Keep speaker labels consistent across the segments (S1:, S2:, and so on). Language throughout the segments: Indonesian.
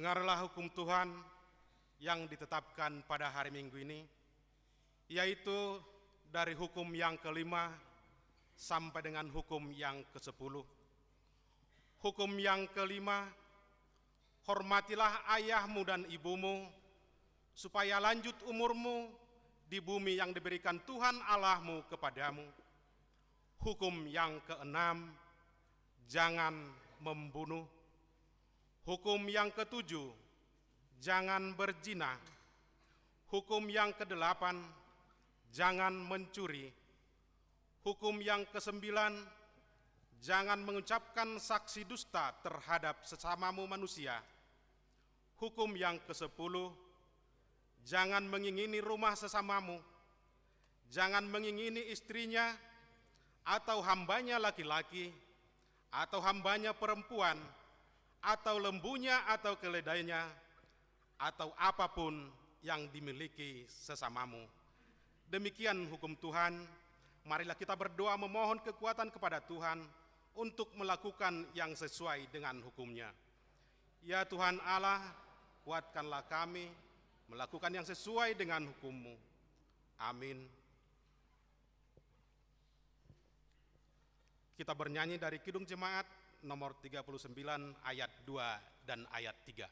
S1: Dengarlah hukum Tuhan yang ditetapkan pada hari Minggu ini, yaitu dari hukum yang kelima sampai dengan hukum yang ke-10. Hukum yang kelima, hormatilah ayahmu dan ibumu, supaya lanjut umurmu di bumi yang diberikan Tuhan Allahmu kepadamu. Hukum yang keenam, jangan membunuh. Hukum yang ketujuh, jangan berzina. Hukum yang kedelapan, jangan mencuri. Hukum yang kesembilan, jangan mengucapkan saksi dusta terhadap sesamamu manusia. Hukum yang ke-10, jangan mengingini rumah sesamamu. Jangan mengingini istrinya, atau hambanya laki-laki, atau hambanya perempuan, atau lembunya atau keledainya, atau apapun yang dimiliki sesamamu. Demikian hukum Tuhan. Marilah kita berdoa memohon kekuatan kepada Tuhan untuk melakukan yang sesuai dengan hukumnya. Ya Tuhan Allah, kuatkanlah kami melakukan yang sesuai dengan hukum-Mu. Amin. Kita bernyanyi dari Kidung Jemaat nomor 39 ayat 2 dan ayat 3.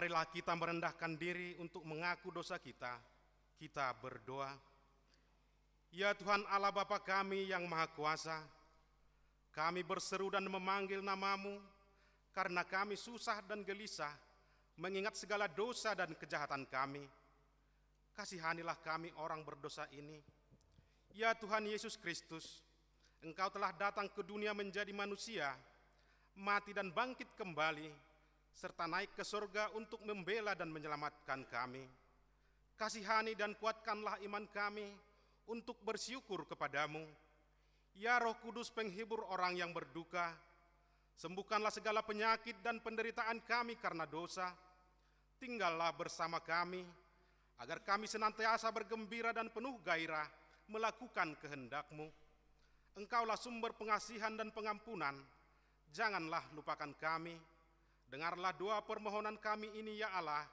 S1: Marilah kita merendahkan diri untuk mengaku dosa kita. Kita berdoa. Ya Tuhan Allah Bapa kami yang Maha Kuasa, kami berseru dan memanggil nama-Mu karena kami susah dan gelisah mengingat segala dosa dan kejahatan kami. Kasihanilah kami orang berdosa ini. Ya Tuhan Yesus Kristus, Engkau telah datang ke dunia menjadi manusia, mati dan bangkit kembali, serta naik ke surga untuk membela dan menyelamatkan kami. Kasihani dan kuatkanlah iman kami untuk bersyukur kepadamu. Ya Roh Kudus penghibur orang yang berduka, sembuhkanlah segala penyakit dan penderitaan kami karena dosa. Tinggallah bersama kami, agar kami senantiasa bergembira dan penuh gairah melakukan kehendak-Mu. Engkaulah sumber pengasihan dan pengampunan, janganlah lupakan kami. Dengarlah doa permohonan kami ini ya Allah,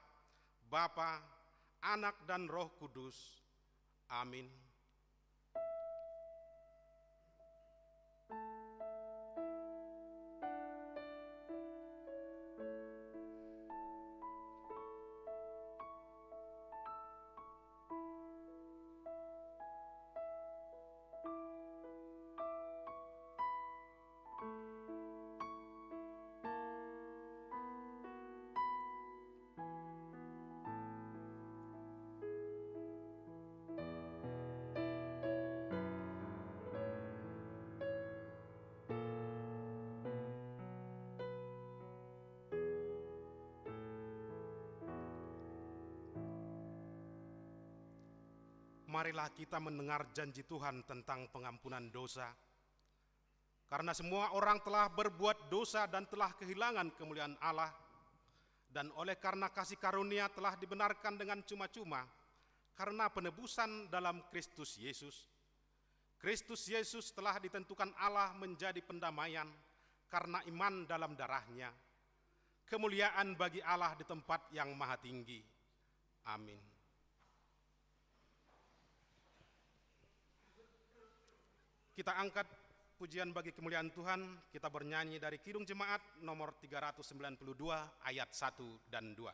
S1: Bapa, Anak dan Roh Kudus. Amin. marilah kita mendengar janji Tuhan tentang pengampunan dosa. Karena semua orang telah berbuat dosa dan telah kehilangan kemuliaan Allah, dan oleh karena kasih karunia telah dibenarkan dengan cuma-cuma, karena penebusan dalam Kristus Yesus. Kristus Yesus telah ditentukan Allah menjadi pendamaian karena iman dalam darahnya. Kemuliaan bagi Allah di tempat yang maha tinggi. Amin. Kita angkat pujian bagi kemuliaan Tuhan, kita bernyanyi dari Kidung Jemaat nomor 392 ayat 1 dan 2.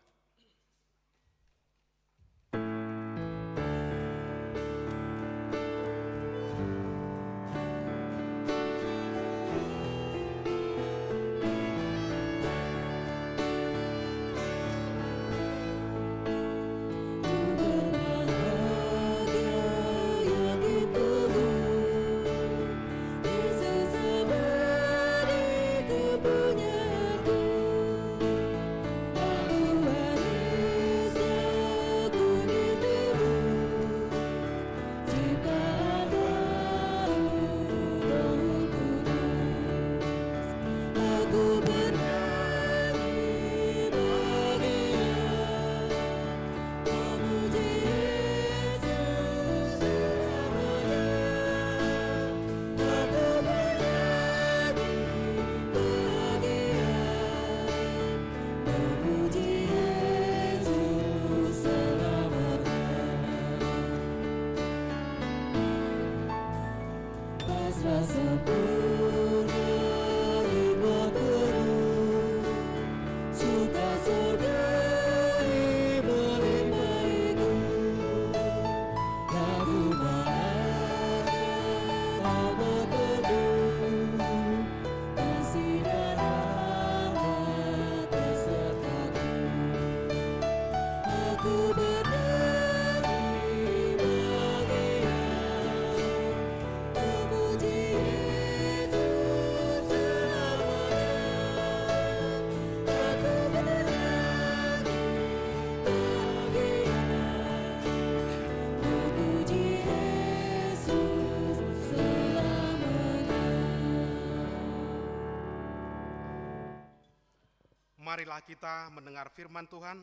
S1: Marilah kita mendengar firman Tuhan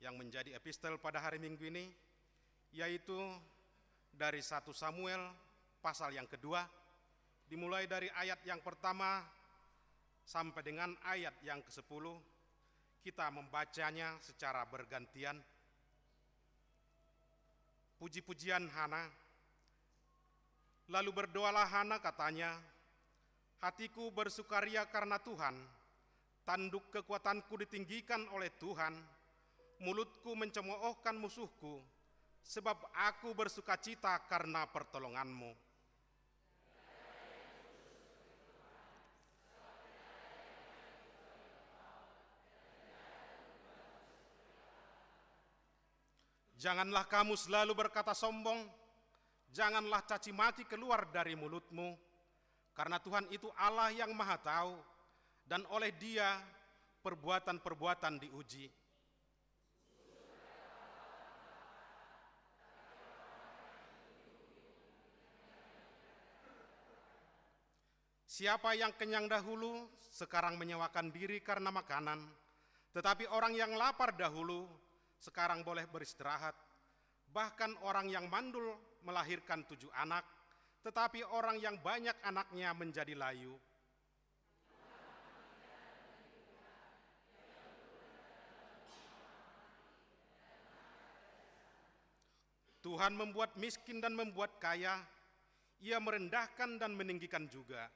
S1: yang menjadi epistel pada hari Minggu ini, yaitu dari 1 Samuel pasal yang kedua, dimulai dari ayat yang pertama sampai dengan ayat yang ke-10. Kita membacanya secara bergantian. Puji-pujian Hana. Lalu berdoalah Hana, katanya, hatiku bersukaria karena Tuhan, tanduk kekuatanku ditinggikan oleh Tuhan, mulutku mencemoohkan musuhku, sebab aku bersukacita karena pertolonganmu. Janganlah kamu selalu berkata sombong, janganlah caci maki keluar dari mulutmu, karena Tuhan itu Allah yang maha tahu, dan oleh Dia perbuatan-perbuatan diuji. Siapa yang kenyang dahulu, sekarang menyewakan diri karena makanan, tetapi orang yang lapar dahulu, sekarang boleh beristirahat. Bahkan orang yang mandul melahirkan 7 anak, tetapi orang yang banyak anaknya menjadi layu. Tuhan membuat miskin dan membuat kaya, Ia merendahkan dan meninggikan juga.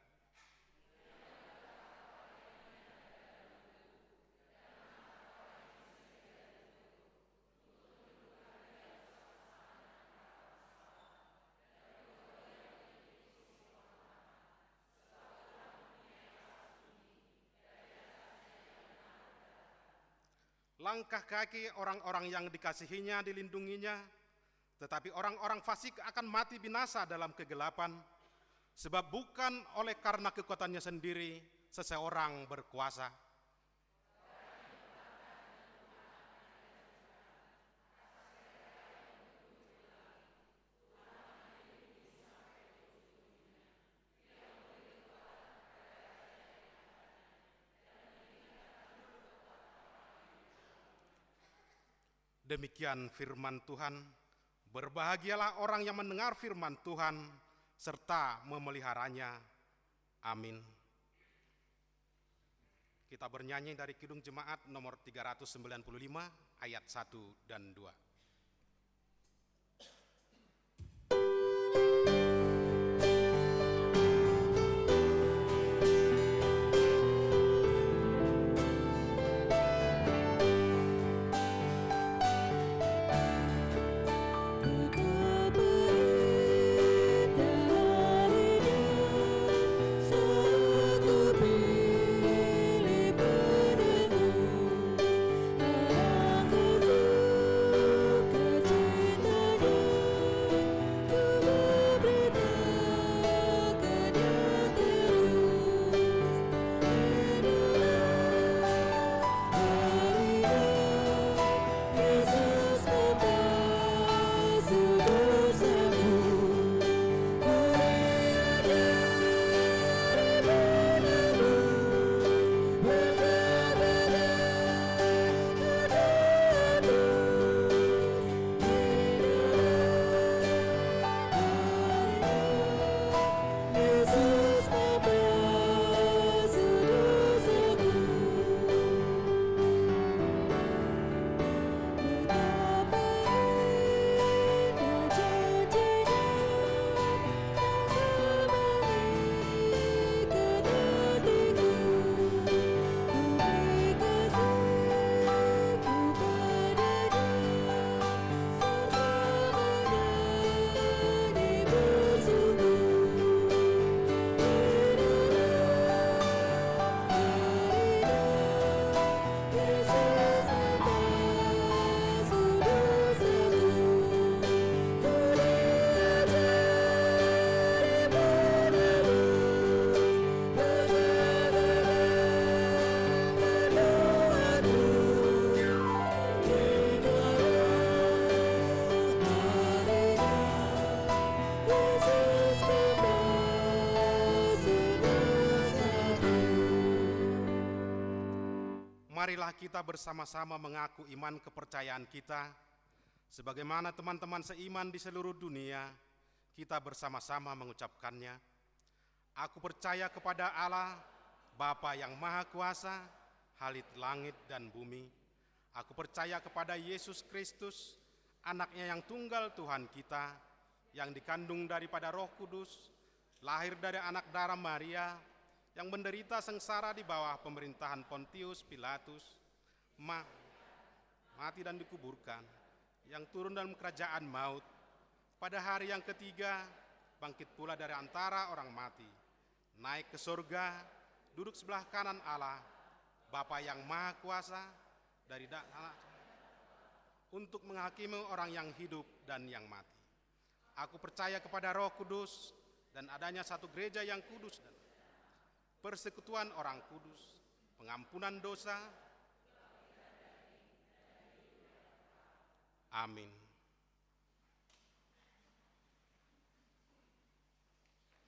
S1: Langkah kaki orang-orang yang dikasihinya dilindunginya, tetapi orang-orang fasik akan mati binasa dalam kegelapan, sebab bukan oleh karena kekuatannya sendiri seseorang berkuasa. Demikian firman Tuhan. Berbahagialah orang yang mendengar firman Tuhan serta memeliharanya. Amin. Kita bernyanyi dari Kidung Jemaat nomor 395 ayat 1 dan 2. Marilah kita bersama-sama mengaku iman kepercayaan kita, sebagaimana teman-teman seiman di seluruh dunia, kita bersama-sama mengucapkannya. Aku percaya kepada Allah, Bapa yang Maha Kuasa, Halik langit dan bumi. Aku percaya kepada Yesus Kristus, anaknya yang tunggal Tuhan kita, yang dikandung daripada Roh Kudus, lahir dari anak darah Maria, yang menderita sengsara di bawah pemerintahan Pontius Pilatus, mati dan dikuburkan, yang turun dalam kerajaan maut, pada hari yang ketiga bangkit pula dari antara orang mati, naik ke surga, duduk sebelah kanan Allah, Bapa yang Maha Kuasa, dari untuk menghakimi orang yang hidup dan yang mati. Aku percaya kepada Roh Kudus dan adanya satu gereja yang kudus, dan persekutuan orang kudus, pengampunan dosa. Amin.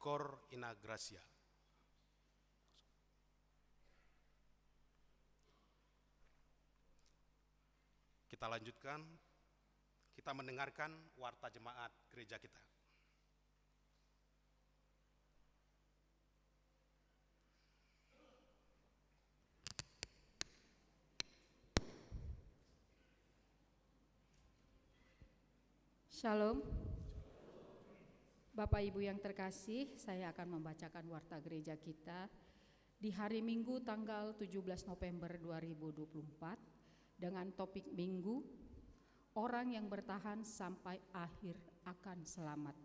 S1: Cor ina gracia. Kita lanjutkan, kita mendengarkan warta jemaat gereja kita.
S2: Shalom. Bapak Ibu yang terkasih, saya akan membacakan warta gereja kita di hari Minggu tanggal 17 November 2024 dengan topik Minggu, orang yang bertahan sampai akhir akan selamat.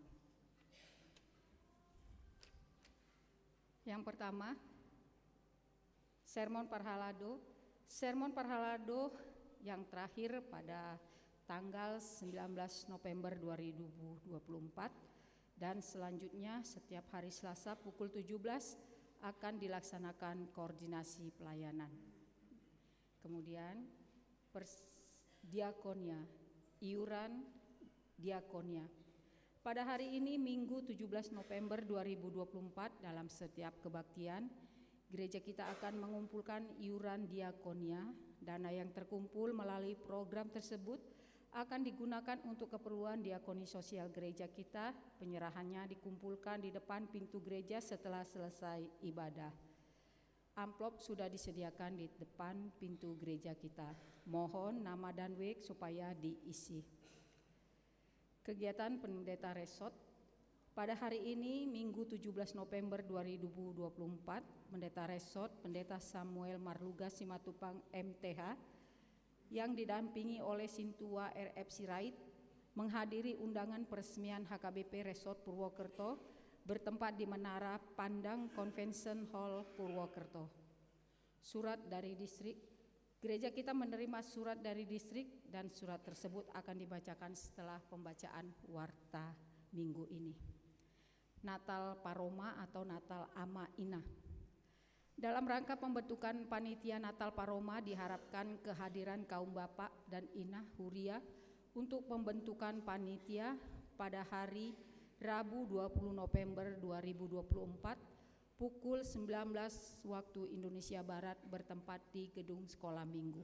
S2: Yang pertama, Sermon Parhalado. Sermon Parhalado yang terakhir pada tanggal 19 November 2024 dan selanjutnya setiap hari Selasa pukul 17 akan dilaksanakan koordinasi pelayanan. Kemudian diakonia, iuran diakonia. Pada hari ini Minggu 17 November 2024 dalam setiap kebaktian, gereja kita akan mengumpulkan iuran diakonia. Dana yang terkumpul melalui program tersebut akan digunakan untuk keperluan diakoni sosial gereja kita. Penyerahannya dikumpulkan di depan pintu gereja setelah selesai ibadah. Amplop sudah disediakan di depan pintu gereja kita. Mohon nama dan WIK supaya diisi. Kegiatan Pendeta Resort pada hari ini, Minggu 17 November 2024, Pendeta Resort, Pendeta Samuel Marluga Simatupang MTH, yang didampingi oleh Sintua RF Sirait, menghadiri undangan peresmian HKBP Resort Purwokerto bertempat di Menara Pandang Convention Hall Purwokerto. Surat dari distrik, gereja kita menerima surat dari distrik dan surat tersebut akan dibacakan setelah pembacaan warta minggu ini. Natal Paroma atau Natal Ama Inah. Dalam rangka pembentukan panitia Natal Paroma diharapkan kehadiran kaum bapak dan inah Huria untuk pembentukan panitia pada hari Rabu 20 November 2024 pukul 19 waktu Indonesia Barat bertempat di Gedung Sekolah Minggu.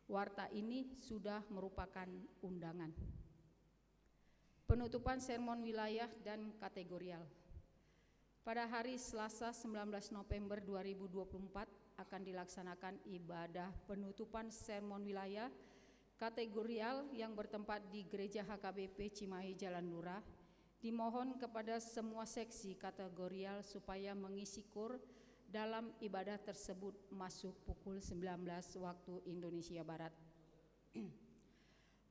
S2: Warta ini sudah merupakan undangan. Penutupan sermon wilayah dan kategorial. Pada hari Selasa 19 November 2024 akan dilaksanakan ibadah penutupan sermon wilayah kategorial yang bertempat di Gereja HKBP Cimahi Jalan Lurah. Dimohon kepada semua seksi kategorial supaya mengisi kur dalam ibadah tersebut masuk pukul 19 waktu Indonesia Barat.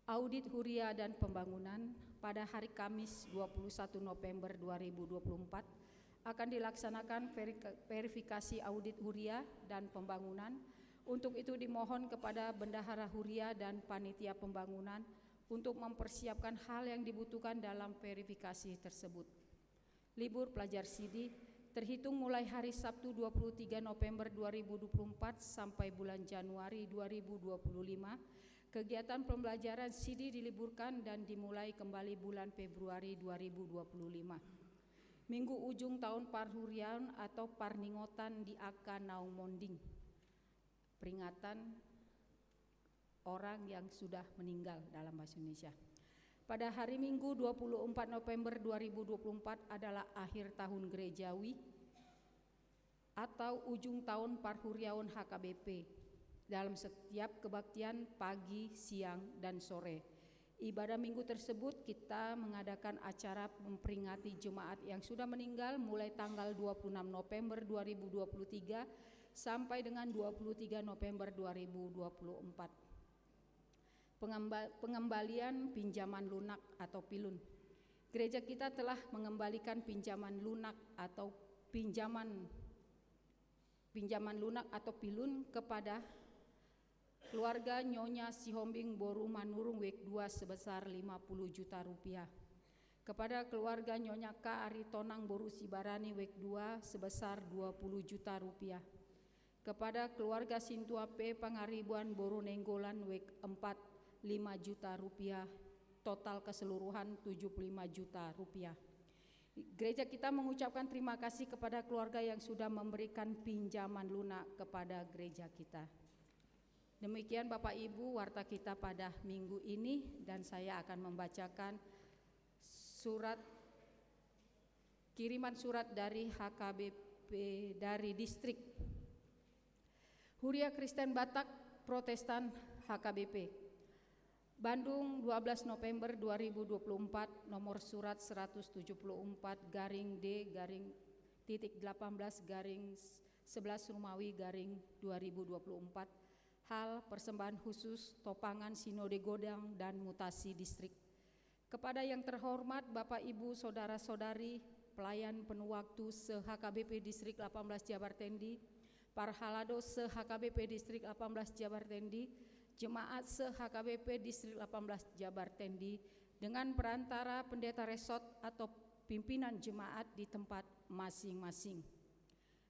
S2: Audit Huria dan Pembangunan pada hari Kamis 21 November 2024 akan dilaksanakan verifikasi audit Huria dan Pembangunan. Untuk itu dimohon kepada Bendahara Huria dan Panitia Pembangunan untuk mempersiapkan hal yang dibutuhkan dalam verifikasi tersebut. Libur pelajar Sidi terhitung mulai hari Sabtu 23 November 2024 sampai bulan Januari 2025. Kegiatan pembelajaran Sidi diliburkan dan dimulai kembali bulan Februari 2025. Minggu ujung tahun Parhurian atau Parningotan di Aka Naumonding. Peringatan orang yang sudah meninggal dalam bahasa Indonesia. Pada hari Minggu 24 November 2024 adalah akhir tahun gerejawi atau ujung tahun Parhuriaun HKBP. Dalam setiap kebaktian pagi, siang, dan sore. Ibadah minggu tersebut kita mengadakan acara memperingati jemaat yang sudah meninggal mulai tanggal 26 November 2023 sampai dengan 23 November 2024. Pengembalian pinjaman lunak atau pilun. Gereja kita telah mengembalikan pinjaman lunak atau pinjaman lunak atau pilun kepada keluarga Nyonya Sihombing Boru Manurung Wek 2 sebesar 50 juta rupiah. Kepada keluarga Nyonya K. Aritonang Boru Sibarani Wek 2 sebesar 20 juta rupiah. Kepada keluarga Sintua P. Pangaribuan Boru Nenggolan Wek 4 5 juta rupiah. Total keseluruhan 75 juta rupiah. Gereja kita mengucapkan terima kasih kepada keluarga yang sudah memberikan pinjaman lunak kepada gereja kita. Demikian Bapak Ibu warta kita pada minggu ini, dan saya akan membacakan kiriman surat dari HKBP dari distrik Huria Kristen Batak Protestan HKBP Bandung 12 November 2024, nomor surat 174-D-18-11 Rumawi 2024. Hal persembahan khusus topangan Sinode Godang dan mutasi distrik. Kepada yang terhormat Bapak Ibu Saudara-saudari pelayan penuh waktu se-HKBP Distrik 18 Jabar Tendi, Parhalado se-HKBP Distrik 18 Jabar Tendi, Jemaat se-HKBP Distrik 18 Jabar Tendi, dengan perantara pendeta resort atau pimpinan jemaat di tempat masing-masing.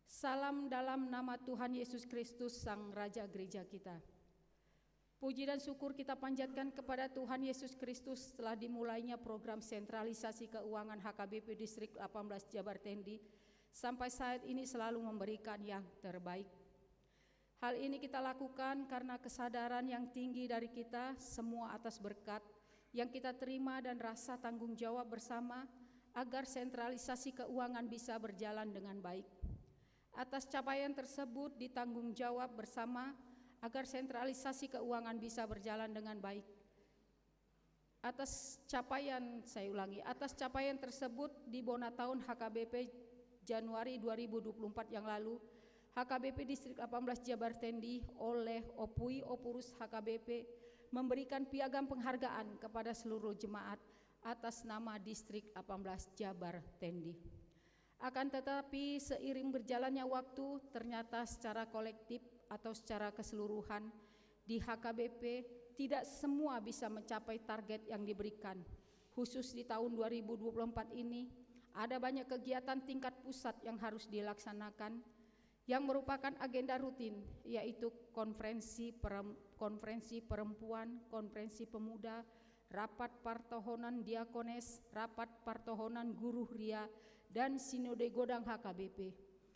S2: Salam dalam nama Tuhan Yesus Kristus, Sang Raja Gereja kita. Puji dan syukur kita panjatkan kepada Tuhan Yesus Kristus setelah dimulainya program sentralisasi keuangan HKBP Distrik 18 Jabar Tendi sampai saat ini selalu memberikan yang terbaik. Hal ini kita lakukan karena kesadaran yang tinggi dari kita semua atas berkat yang kita terima dan rasa tanggung jawab bersama agar sentralisasi keuangan bisa berjalan dengan baik. Atas capaian tersebut ditanggung jawab bersama agar sentralisasi keuangan bisa berjalan dengan baik. Atas capaian tersebut di bona tahun HKBP Januari 2024 yang lalu, HKBP Distrik 18 Jabar Tendi oleh Opui Opurus HKBP memberikan piagam penghargaan kepada seluruh jemaat atas nama Distrik 18 Jabar Tendi. Akan tetapi seiring berjalannya waktu, ternyata secara kolektif atau secara keseluruhan di HKBP tidak semua bisa mencapai target yang diberikan. Khusus di tahun 2024 ini ada banyak kegiatan tingkat pusat yang harus dilaksanakan yang merupakan agenda rutin, yaitu konferensi perempuan, konferensi pemuda, rapat partohonan diakones, rapat partohonan guru ria, dan sinode godang HKBP.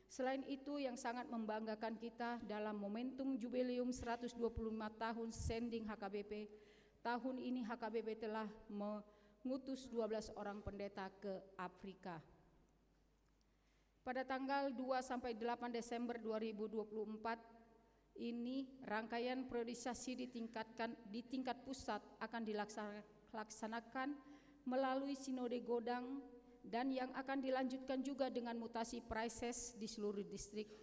S2: Selain itu, yang sangat membanggakan kita dalam momentum jubileum 125 tahun sending HKBP, tahun ini HKBP telah mengutus 12 orang pendeta ke Afrika. Pada tanggal 2-8 Desember 2024 ini rangkaian priorisasi di tingkat pusat akan dilaksanakan melalui sinode godang dan yang akan dilanjutkan juga dengan mutasi prices di seluruh distrik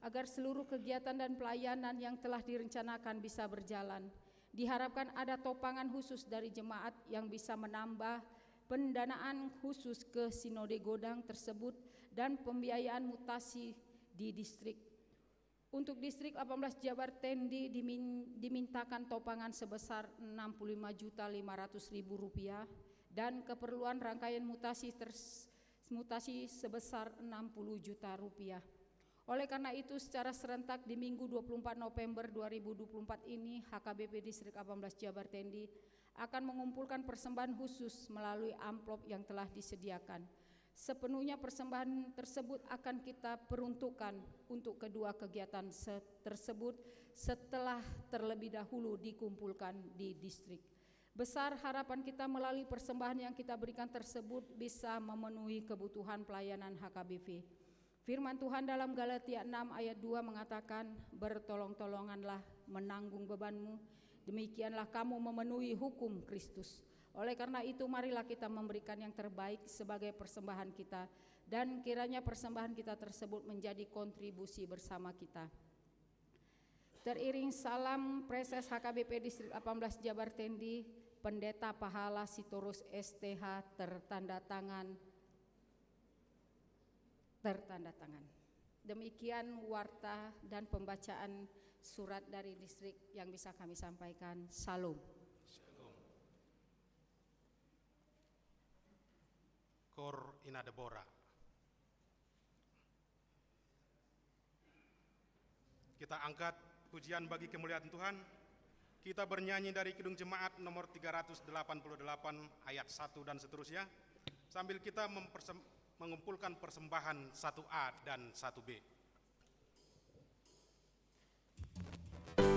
S2: agar seluruh kegiatan dan pelayanan yang telah direncanakan bisa berjalan. Diharapkan ada topangan khusus dari jemaat yang bisa menambah pendanaan khusus ke sinode godang tersebut dan pembiayaan mutasi di distrik. Untuk distrik 18 Jabar Tendi dimintakan topangan sebesar Rp65.500.000 dan keperluan rangkaian mutasi sebesar Rp60 juta. Oleh karena itu, secara serentak di Minggu 24 November 2024 ini, HKBP Distrik 18 Jabar Tendi akan mengumpulkan persembahan khusus melalui amplop yang telah disediakan. Sepenuhnya persembahan tersebut akan kita peruntukkan untuk kedua kegiatan tersebut setelah terlebih dahulu dikumpulkan di distrik. Besar harapan kita melalui persembahan yang kita berikan tersebut bisa memenuhi kebutuhan pelayanan HKBP. Firman Tuhan dalam Galatia 6 ayat 2 mengatakan, bertolong-tolonganlah menanggung bebanmu, demikianlah kamu memenuhi hukum Kristus. Oleh karena itu, marilah kita memberikan yang terbaik sebagai persembahan kita, dan kiranya persembahan kita tersebut menjadi kontribusi bersama kita. Teriring salam Preses HKBP Distrik 18 Jabar Tendi, Pendeta Pahala Sitorus STH tertanda tangan. Demikian warta dan pembacaan surat dari distrik yang bisa kami sampaikan. Salam.
S1: Kor Inadebora. Kita angkat pujian bagi kemuliaan Tuhan. Kita bernyanyi dari Kidung Jemaat nomor 388 ayat 1 dan seterusnya, sambil kita mengumpulkan persembahan 1A dan 1B.
S3: Dalam hidup kasihnya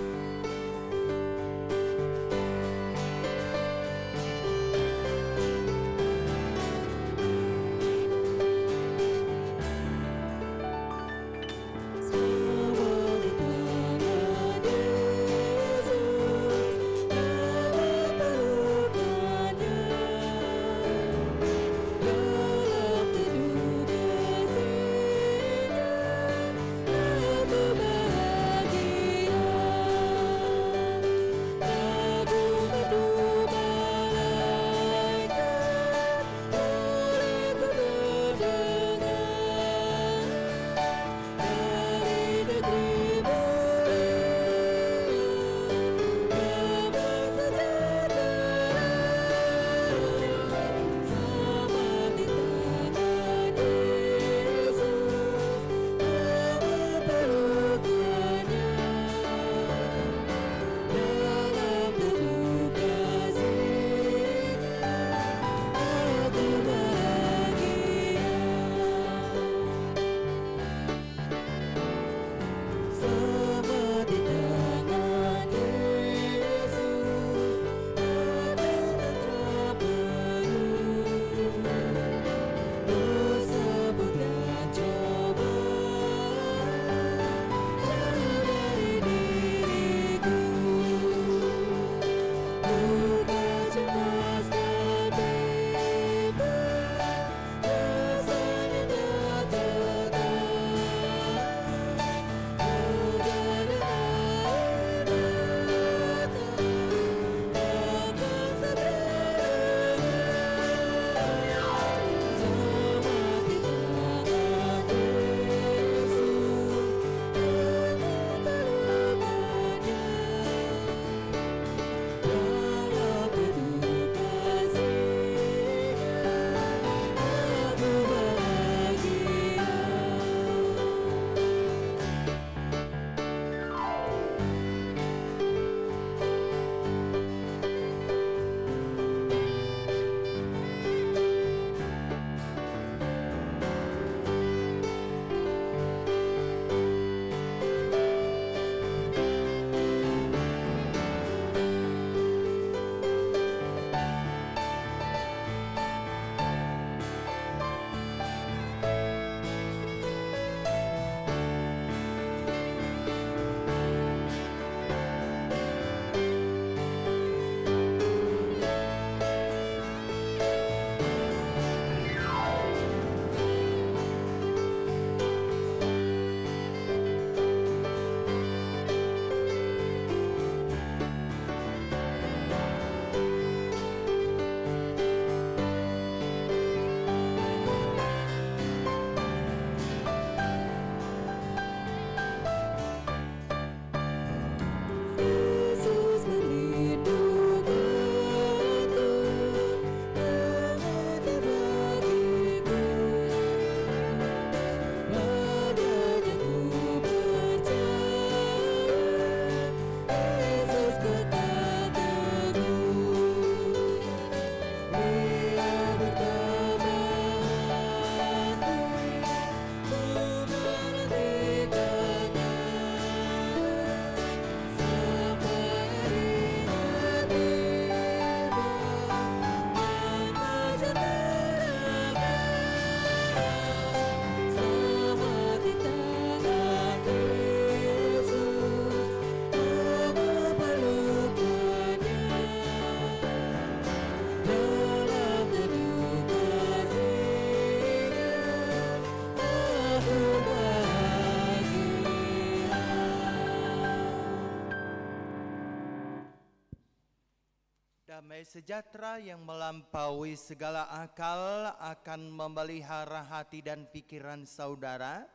S3: Damai sejahtera yang melampaui segala akal akan memelihara hati dan pikiran saudara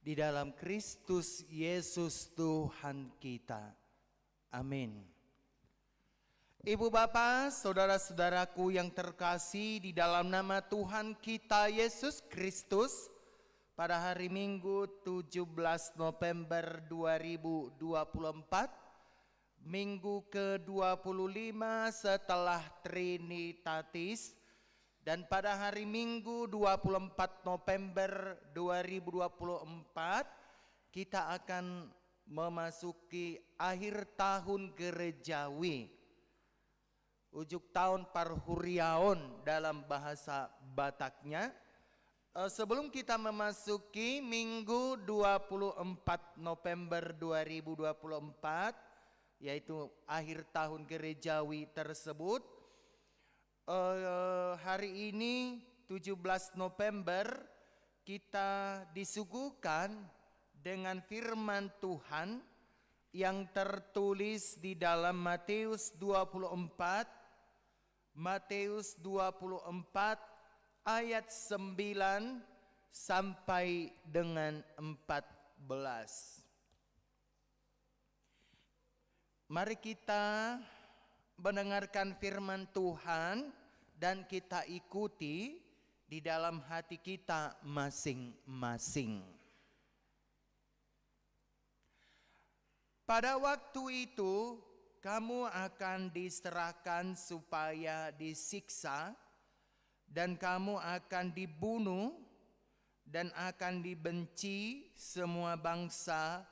S3: di dalam Kristus Yesus Tuhan kita. Amin. Ibu bapak, saudara-saudaraku yang terkasih di dalam nama Tuhan kita Yesus Kristus, pada hari Minggu 17 November 2024, Minggu ke-25 setelah Trinitatis, dan pada hari Minggu 24 November 2024 kita akan memasuki akhir tahun gerejawi, ujuk tahun Parhuriaon dalam bahasa Bataknya. Sebelum kita memasuki Minggu 24 November 2024, yaitu akhir tahun gerejawi tersebut, hari ini 17 November kita disuguhkan dengan firman Tuhan yang tertulis di dalam Matius 24 ayat 9 sampai dengan 14. Mari kita mendengarkan firman Tuhan dan kita ikuti di dalam hati kita masing-masing. Pada waktu itu kamu akan diserahkan supaya disiksa, dan kamu akan dibunuh dan akan dibenci semua bangsa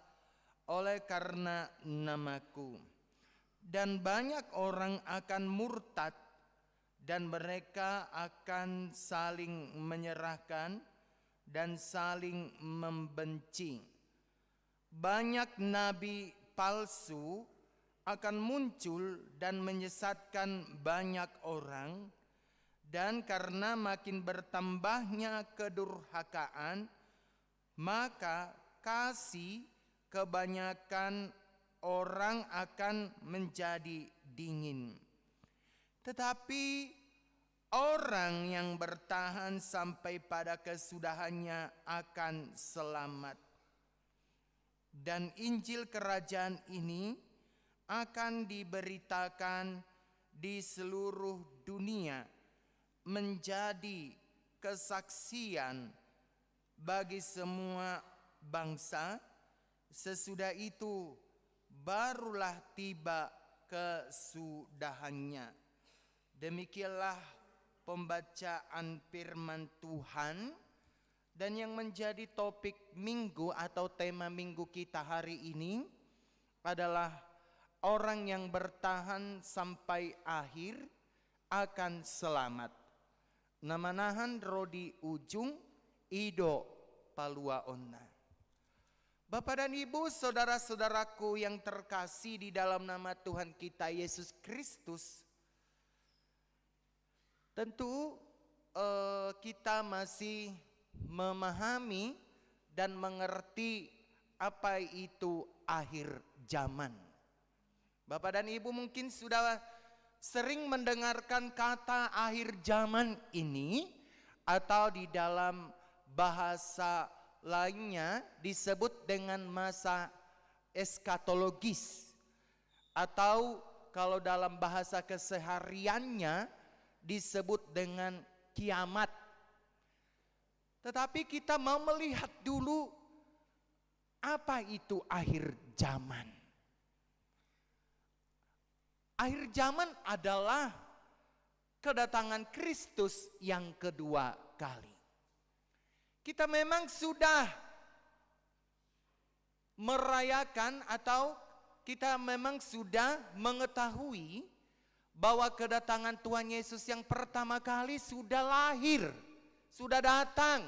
S3: oleh karena namaku. Dan banyak orang akan murtad, dan mereka akan saling menyerahkan dan saling membenci. Banyak nabi palsu akan muncul dan menyesatkan banyak orang, dan karena makin bertambahnya kedurhakaan, maka kasih kebanyakan orang akan menjadi dingin. Tetapi orang yang bertahan sampai pada kesudahannya akan selamat. Dan Injil kerajaan ini akan diberitakan di seluruh dunia menjadi kesaksian bagi semua bangsa. Sesudah itu barulah tiba kesudahannya. Demikianlah pembacaan firman Tuhan, dan yang menjadi topik minggu atau tema minggu kita hari ini adalah orang yang bertahan sampai akhir akan selamat. Namanahan Rodi Ujung Ido Palua Onna. Bapak dan Ibu, saudara-saudaraku yang terkasih di dalam nama Tuhan kita Yesus Kristus, tentu kita masih memahami dan mengerti apa itu akhir zaman. Bapak dan Ibu mungkin sudah sering mendengarkan kata akhir zaman ini, atau di dalam bahasa lainnya disebut dengan masa eskatologis, atau kalau dalam bahasa kesehariannya disebut dengan kiamat. Tetapi kita mau melihat dulu apa itu akhir zaman. Akhir zaman adalah kedatangan Kristus yang kedua kali. Kita memang sudah merayakan, atau kita memang sudah mengetahui bahwa kedatangan Tuhan Yesus yang pertama kali sudah lahir, sudah datang,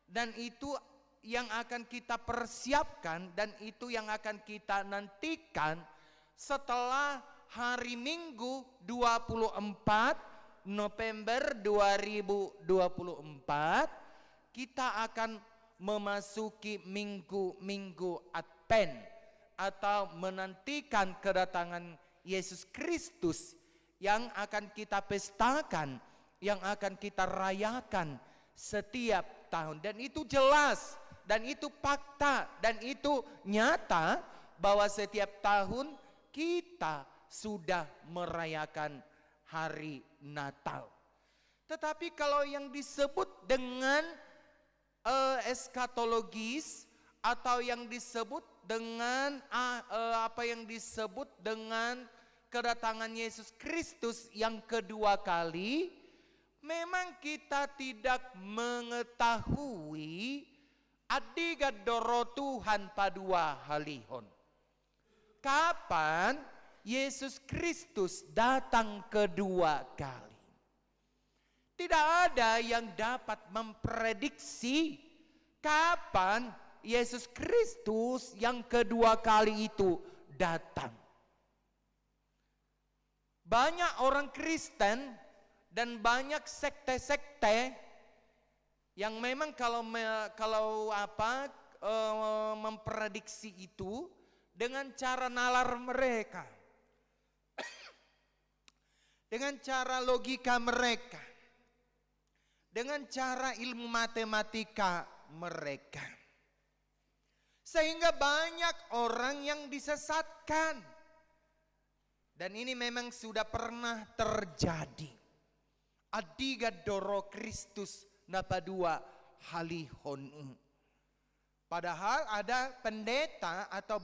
S3: dan itu yang akan kita persiapkan, dan itu yang akan kita nantikan setelah hari Minggu 24 November 2024. Kita akan memasuki minggu-minggu Advent, atau menantikan kedatangan Yesus Kristus yang akan kita pestakan, yang akan kita rayakan setiap tahun. Dan itu jelas, dan itu fakta, dan itu nyata bahwa setiap tahun kita sudah merayakan hari Natal. Tetapi kalau yang disebut dengan eskatologis, atau yang disebut dengan apa yang disebut dengan kedatangan Yesus Kristus yang kedua kali, memang kita tidak mengetahui adiga doro Tuhan padua halihon. Kapan Yesus Kristus datang kedua kali? Tidak ada yang dapat memprediksi kapan Yesus Kristus yang kedua kali itu datang. Banyak orang Kristen dan banyak sekte-sekte yang memang memprediksi itu dengan cara nalar mereka, dengan cara logika mereka, dengan cara ilmu matematika mereka, sehingga banyak orang yang disesatkan. Dan ini memang sudah pernah terjadi. Adiga doro Kristus napadua halihon. Padahal ada pendeta atau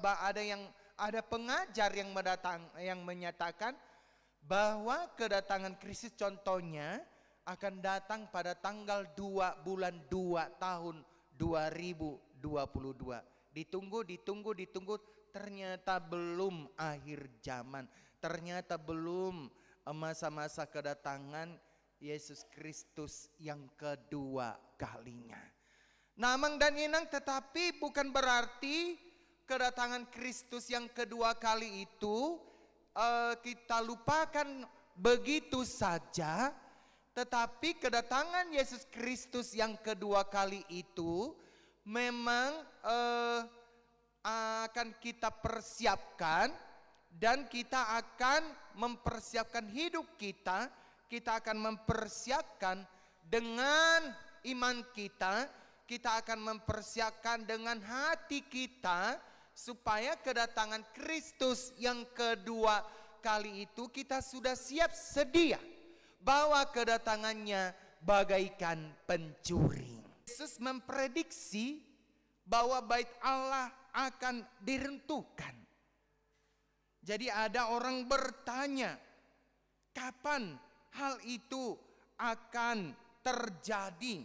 S3: ada pengajar yang menyatakan bahwa kedatangan Kristus contohnya akan datang pada tanggal 2 bulan 2 tahun 2022. Ditunggu, ternyata belum akhir zaman. Ternyata belum masa-masa kedatangan Yesus Kristus yang kedua kalinya. Namang dan inang, tetapi bukan berarti kedatangan Kristus yang kedua kali itu kita lupakan begitu saja. Tetapi kedatangan Yesus Kristus yang kedua kali itu memang akan kita persiapkan. Dan kita akan mempersiapkan hidup kita. Kita akan mempersiapkan dengan iman kita. Kita akan mempersiapkan dengan hati kita. Supaya kedatangan Kristus yang kedua kali itu kita sudah siap sedia. Bahwa kedatangannya bagaikan pencuri. Yesus memprediksi bahwa bait Allah akan diruntuhkan. Jadi ada orang bertanya, kapan hal itu akan terjadi?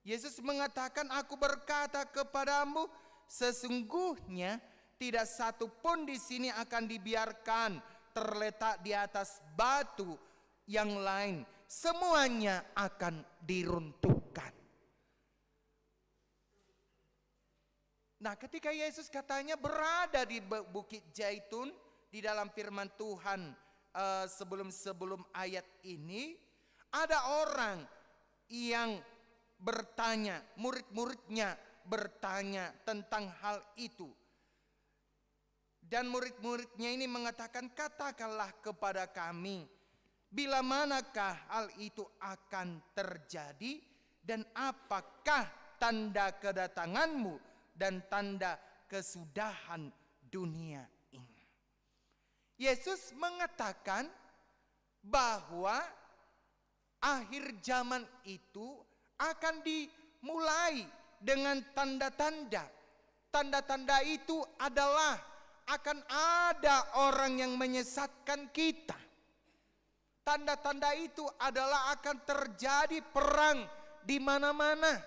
S3: Yesus mengatakan, aku berkata kepadamu, sesungguhnya tidak satu pun di sini akan dibiarkan terletak di atas batu yang lain. Semuanya akan diruntuhkan. Nah, ketika Yesus katanya berada di Bukit Zaitun, di dalam firman Tuhan sebelum ayat ini, ada orang yang bertanya, murid-muridnya bertanya tentang hal itu. Dan murid-muridnya ini mengatakan, katakanlah kepada kami, bila manakah hal itu akan terjadi, dan apakah tanda kedatanganmu dan tanda kesudahan dunia ini. Yesus mengatakan bahwa akhir zaman itu akan dimulai dengan tanda-tanda. Tanda-tanda itu adalah akan ada orang yang menyesatkan kita. Tanda-tanda itu adalah akan terjadi perang di mana-mana.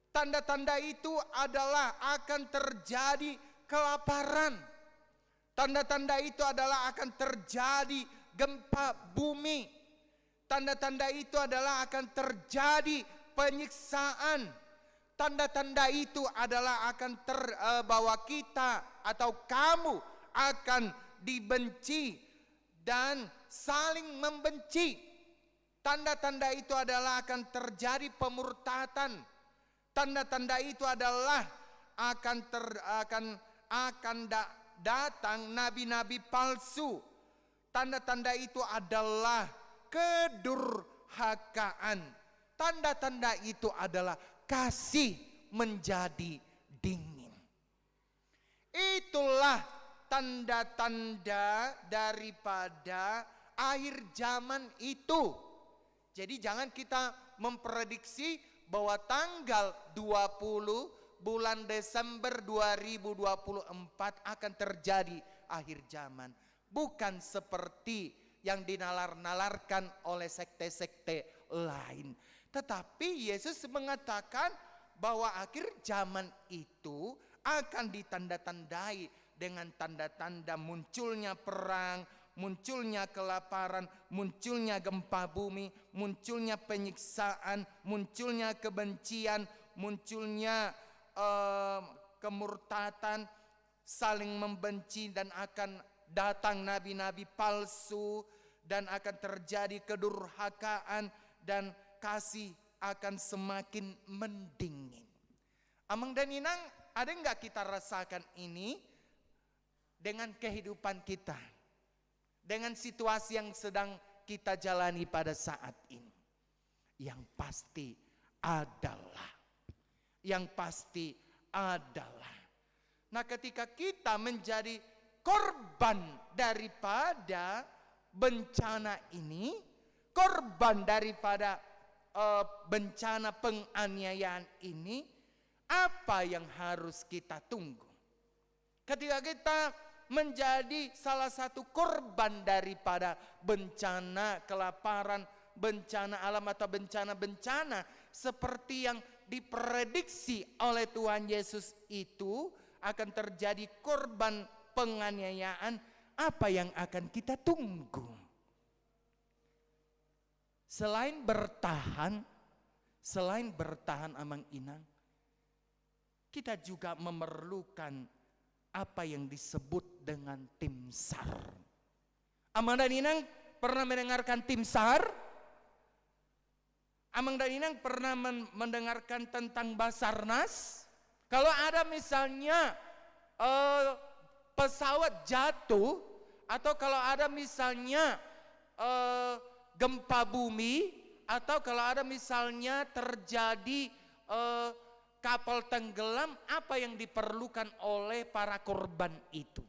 S3: Tanda-tanda itu adalah akan terjadi kelaparan. Tanda-tanda itu adalah akan terjadi gempa bumi. Tanda-tanda itu adalah akan terjadi penyiksaan. Tanda-tanda itu adalah akan bahwa kita atau kamu akan dibenci dan saling membenci. Tanda-tanda itu adalah akan terjadi pemurtatan. Tanda-tanda itu adalah akan datang nabi-nabi palsu. Tanda-tanda itu adalah kedurhakaan. Tanda-tanda itu adalah kasih menjadi dingin. Itulah tanda-tanda daripada akhir zaman itu. Jadi jangan kita memprediksi bahwa tanggal 20 bulan Desember 2024 akan terjadi akhir zaman. Bukan seperti yang dinalar-nalarkan oleh sekte-sekte lain. Tetapi Yesus mengatakan bahwa akhir zaman itu akan ditanda-tandai dengan tanda-tanda munculnya perang, munculnya kelaparan, munculnya gempa bumi, munculnya penyiksaan, munculnya kebencian, munculnya kemurtatan, saling membenci, dan akan datang nabi-nabi palsu, dan akan terjadi kedurhakaan, dan kasih akan semakin mendingin. Amang dan Inang, ada enggak kita rasakan ini dengan kehidupan kita, dengan situasi yang sedang kita jalani pada saat ini? Yang pasti adalah, nah ketika kita menjadi korban daripada bencana ini, korban daripada bencana penganiayaan ini, apa yang harus kita tunggu? Ketika kita menjadi salah satu korban daripada bencana kelaparan, bencana alam atau bencana-bencana seperti yang diprediksi oleh Tuhan Yesus itu akan terjadi korban penganiayaan, apa yang akan kita tunggu? Selain bertahan Amang Inang, kita juga memerlukan apa yang disebut dengan tim SAR. Amang dan Inang pernah mendengarkan tim SAR? Amang dan Inang pernah mendengarkan tentang Basarnas? Kalau ada misalnya pesawat jatuh, atau kalau ada misalnya gempa bumi, atau kalau ada misalnya terjadi kapal tenggelam, apa yang diperlukan oleh para korban itu?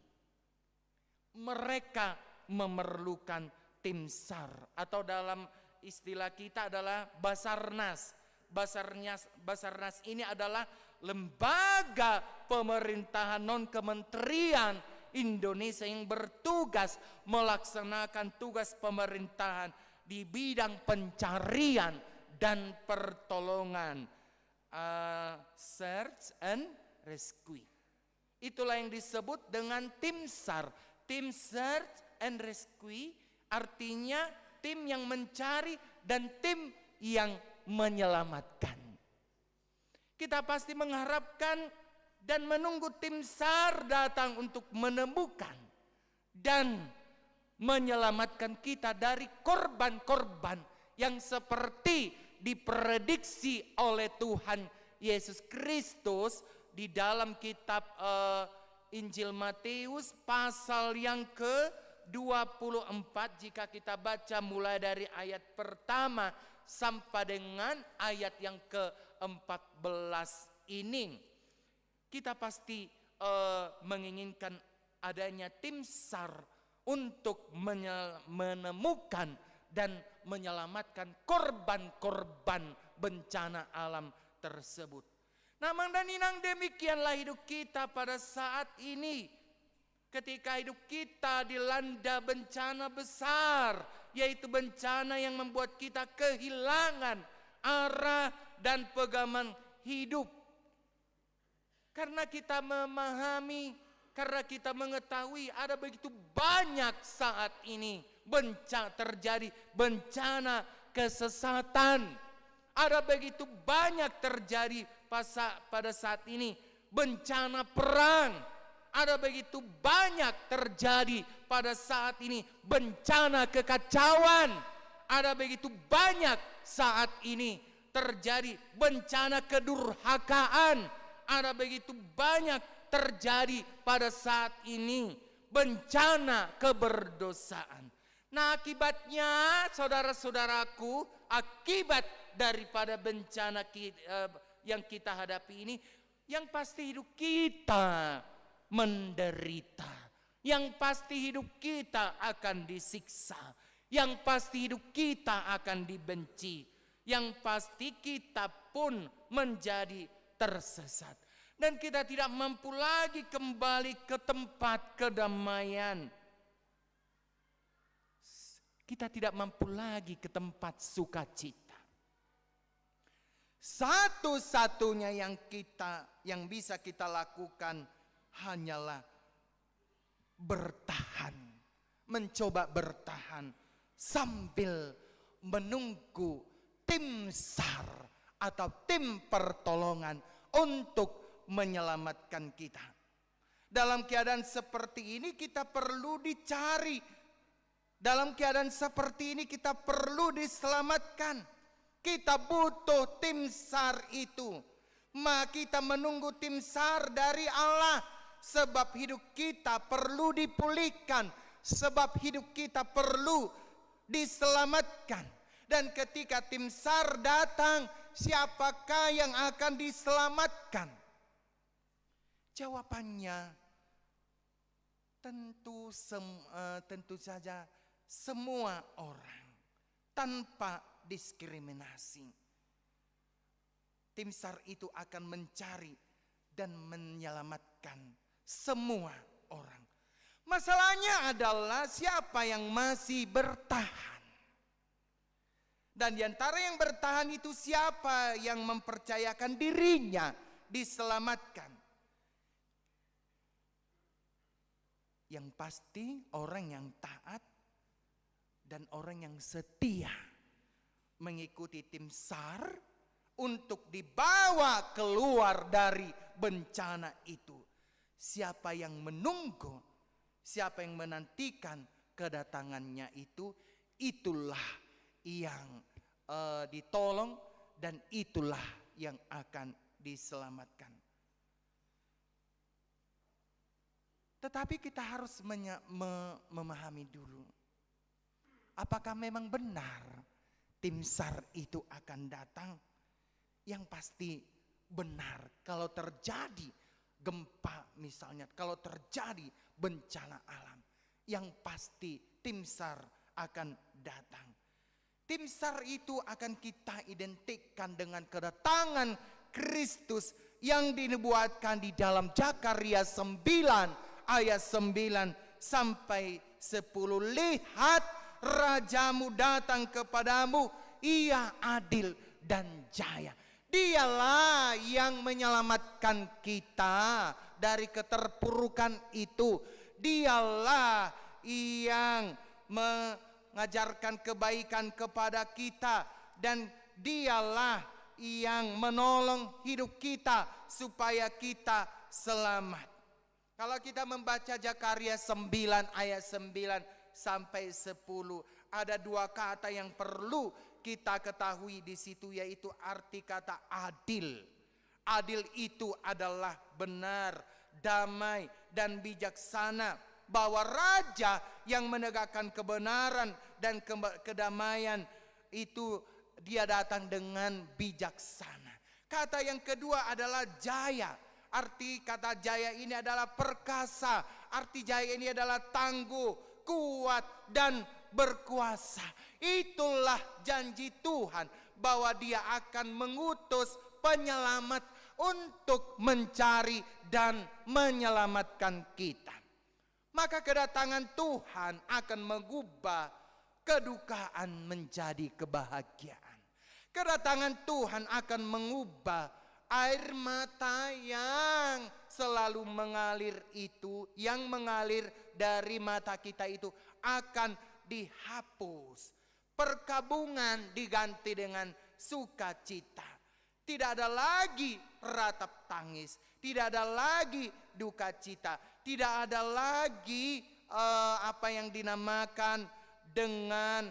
S3: Mereka memerlukan tim SAR, atau dalam istilah kita adalah Basarnas. Basarnas ini adalah lembaga pemerintahan non-kementerian Indonesia yang bertugas melaksanakan tugas pemerintahan di bidang pencarian dan pertolongan, search and rescue. Itulah yang disebut dengan tim SAR. Tim search and rescue artinya tim yang mencari dan tim yang menyelamatkan. Kita pasti mengharapkan dan menunggu tim SAR datang untuk menemukan dan menyelamatkan kita dari korban-korban yang seperti diprediksi oleh Tuhan Yesus Kristus di dalam kitab Injil Matius pasal yang ke-24, jika kita baca mulai dari ayat pertama sampai dengan ayat yang ke-14 ini. Kita pasti menginginkan adanya tim SAR untuk menemukan dan menyelamatkan korban-korban bencana alam tersebut. Nah, Mang dan Inang, demikianlah hidup kita pada saat ini. Ketika hidup kita dilanda bencana besar, yaitu bencana yang membuat kita kehilangan arah dan pegangan hidup. Karena kita memahami, karena kita mengetahui ada begitu banyak saat ini terjadi bencana kesesatan. Ada begitu banyak terjadi pada saat ini bencana perang. Ada begitu banyak terjadi pada saat ini bencana kekacauan. Ada begitu banyak saat ini terjadi bencana kedurhakaan. Ada begitu banyak terjadi pada saat ini bencana keberdosaan. Nah, akibatnya saudara-saudaraku, akibat daripada bencana yang kita hadapi ini, yang pasti hidup kita menderita. Yang pasti hidup kita akan disiksa. Yang pasti hidup kita akan dibenci. Yang pasti kita pun menjadi tersesat. Dan kita tidak mampu lagi kembali ke tempat kedamaian. Kita tidak mampu lagi ke tempat sukacita. Satu-satunya yang bisa kita lakukan hanyalah bertahan, mencoba bertahan sambil menunggu tim SAR atau tim pertolongan untuk menyelamatkan kita. Dalam keadaan seperti ini kita perlu dicari. Dalam keadaan seperti ini kita perlu diselamatkan. Kita butuh tim SAR itu. Maka kita menunggu tim SAR dari Allah. Sebab hidup kita perlu dipulihkan. Sebab hidup kita perlu diselamatkan. Dan ketika tim SAR datang, siapakah yang akan diselamatkan? Jawabannya tentu saja semua orang tanpa diskriminasi. Tim SAR itu akan mencari dan menyelamatkan semua orang. Masalahnya adalah siapa yang masih bertahan. Dan di antara yang bertahan itu siapa yang mempercayakan dirinya diselamatkan. Yang pasti orang yang taat dan orang yang setia mengikuti tim SAR untuk dibawa keluar dari bencana itu. Siapa yang menunggu, siapa yang menantikan kedatangannya itu, itulah yang ditolong dan itulah yang akan diselamatkan. Tetapi kita harus memahami dulu, apakah memang benar tim SAR itu akan datang? Yang pasti benar, kalau terjadi gempa misalnya, kalau terjadi bencana alam, yang pasti tim SAR akan datang. Tim SAR itu akan kita identikkan dengan kedatangan Kristus yang dinubuatkan di dalam Zakaria 9 ayat 9 sampai 10. Lihat, rajamu datang kepadamu, ia adil dan jaya. Dialah yang menyelamatkan kita dari keterpurukan itu. Dialah yang mengajarkan kebaikan kepada kita. Dan dialah yang menolong hidup kita supaya kita selamat. Kalau kita membaca Zakaria 9 ayat 9 sampai 10, ada dua kata yang perlu kita ketahui di situ, yaitu arti kata adil. Adil itu adalah benar, damai dan bijaksana. Bahwa raja yang menegakkan kebenaran dan kedamaian itu dia datang dengan bijaksana. Kata yang kedua adalah jaya. Arti kata jaya ini adalah perkasa. Arti jaya ini adalah tangguh, kuat dan berkuasa. Itulah janji Tuhan bahwa Dia akan mengutus penyelamat untuk mencari dan menyelamatkan kita. Maka kedatangan Tuhan akan mengubah kedukaan menjadi kebahagiaan. Kedatangan Tuhan akan mengubah air mata yang selalu mengalir itu, yang mengalir dari mata kita itu akan dihapus. Perkabungan diganti dengan sukacita. Tidak ada lagi ratap tangis, tidak ada lagi duka cita, tidak ada lagi apa yang dinamakan dengan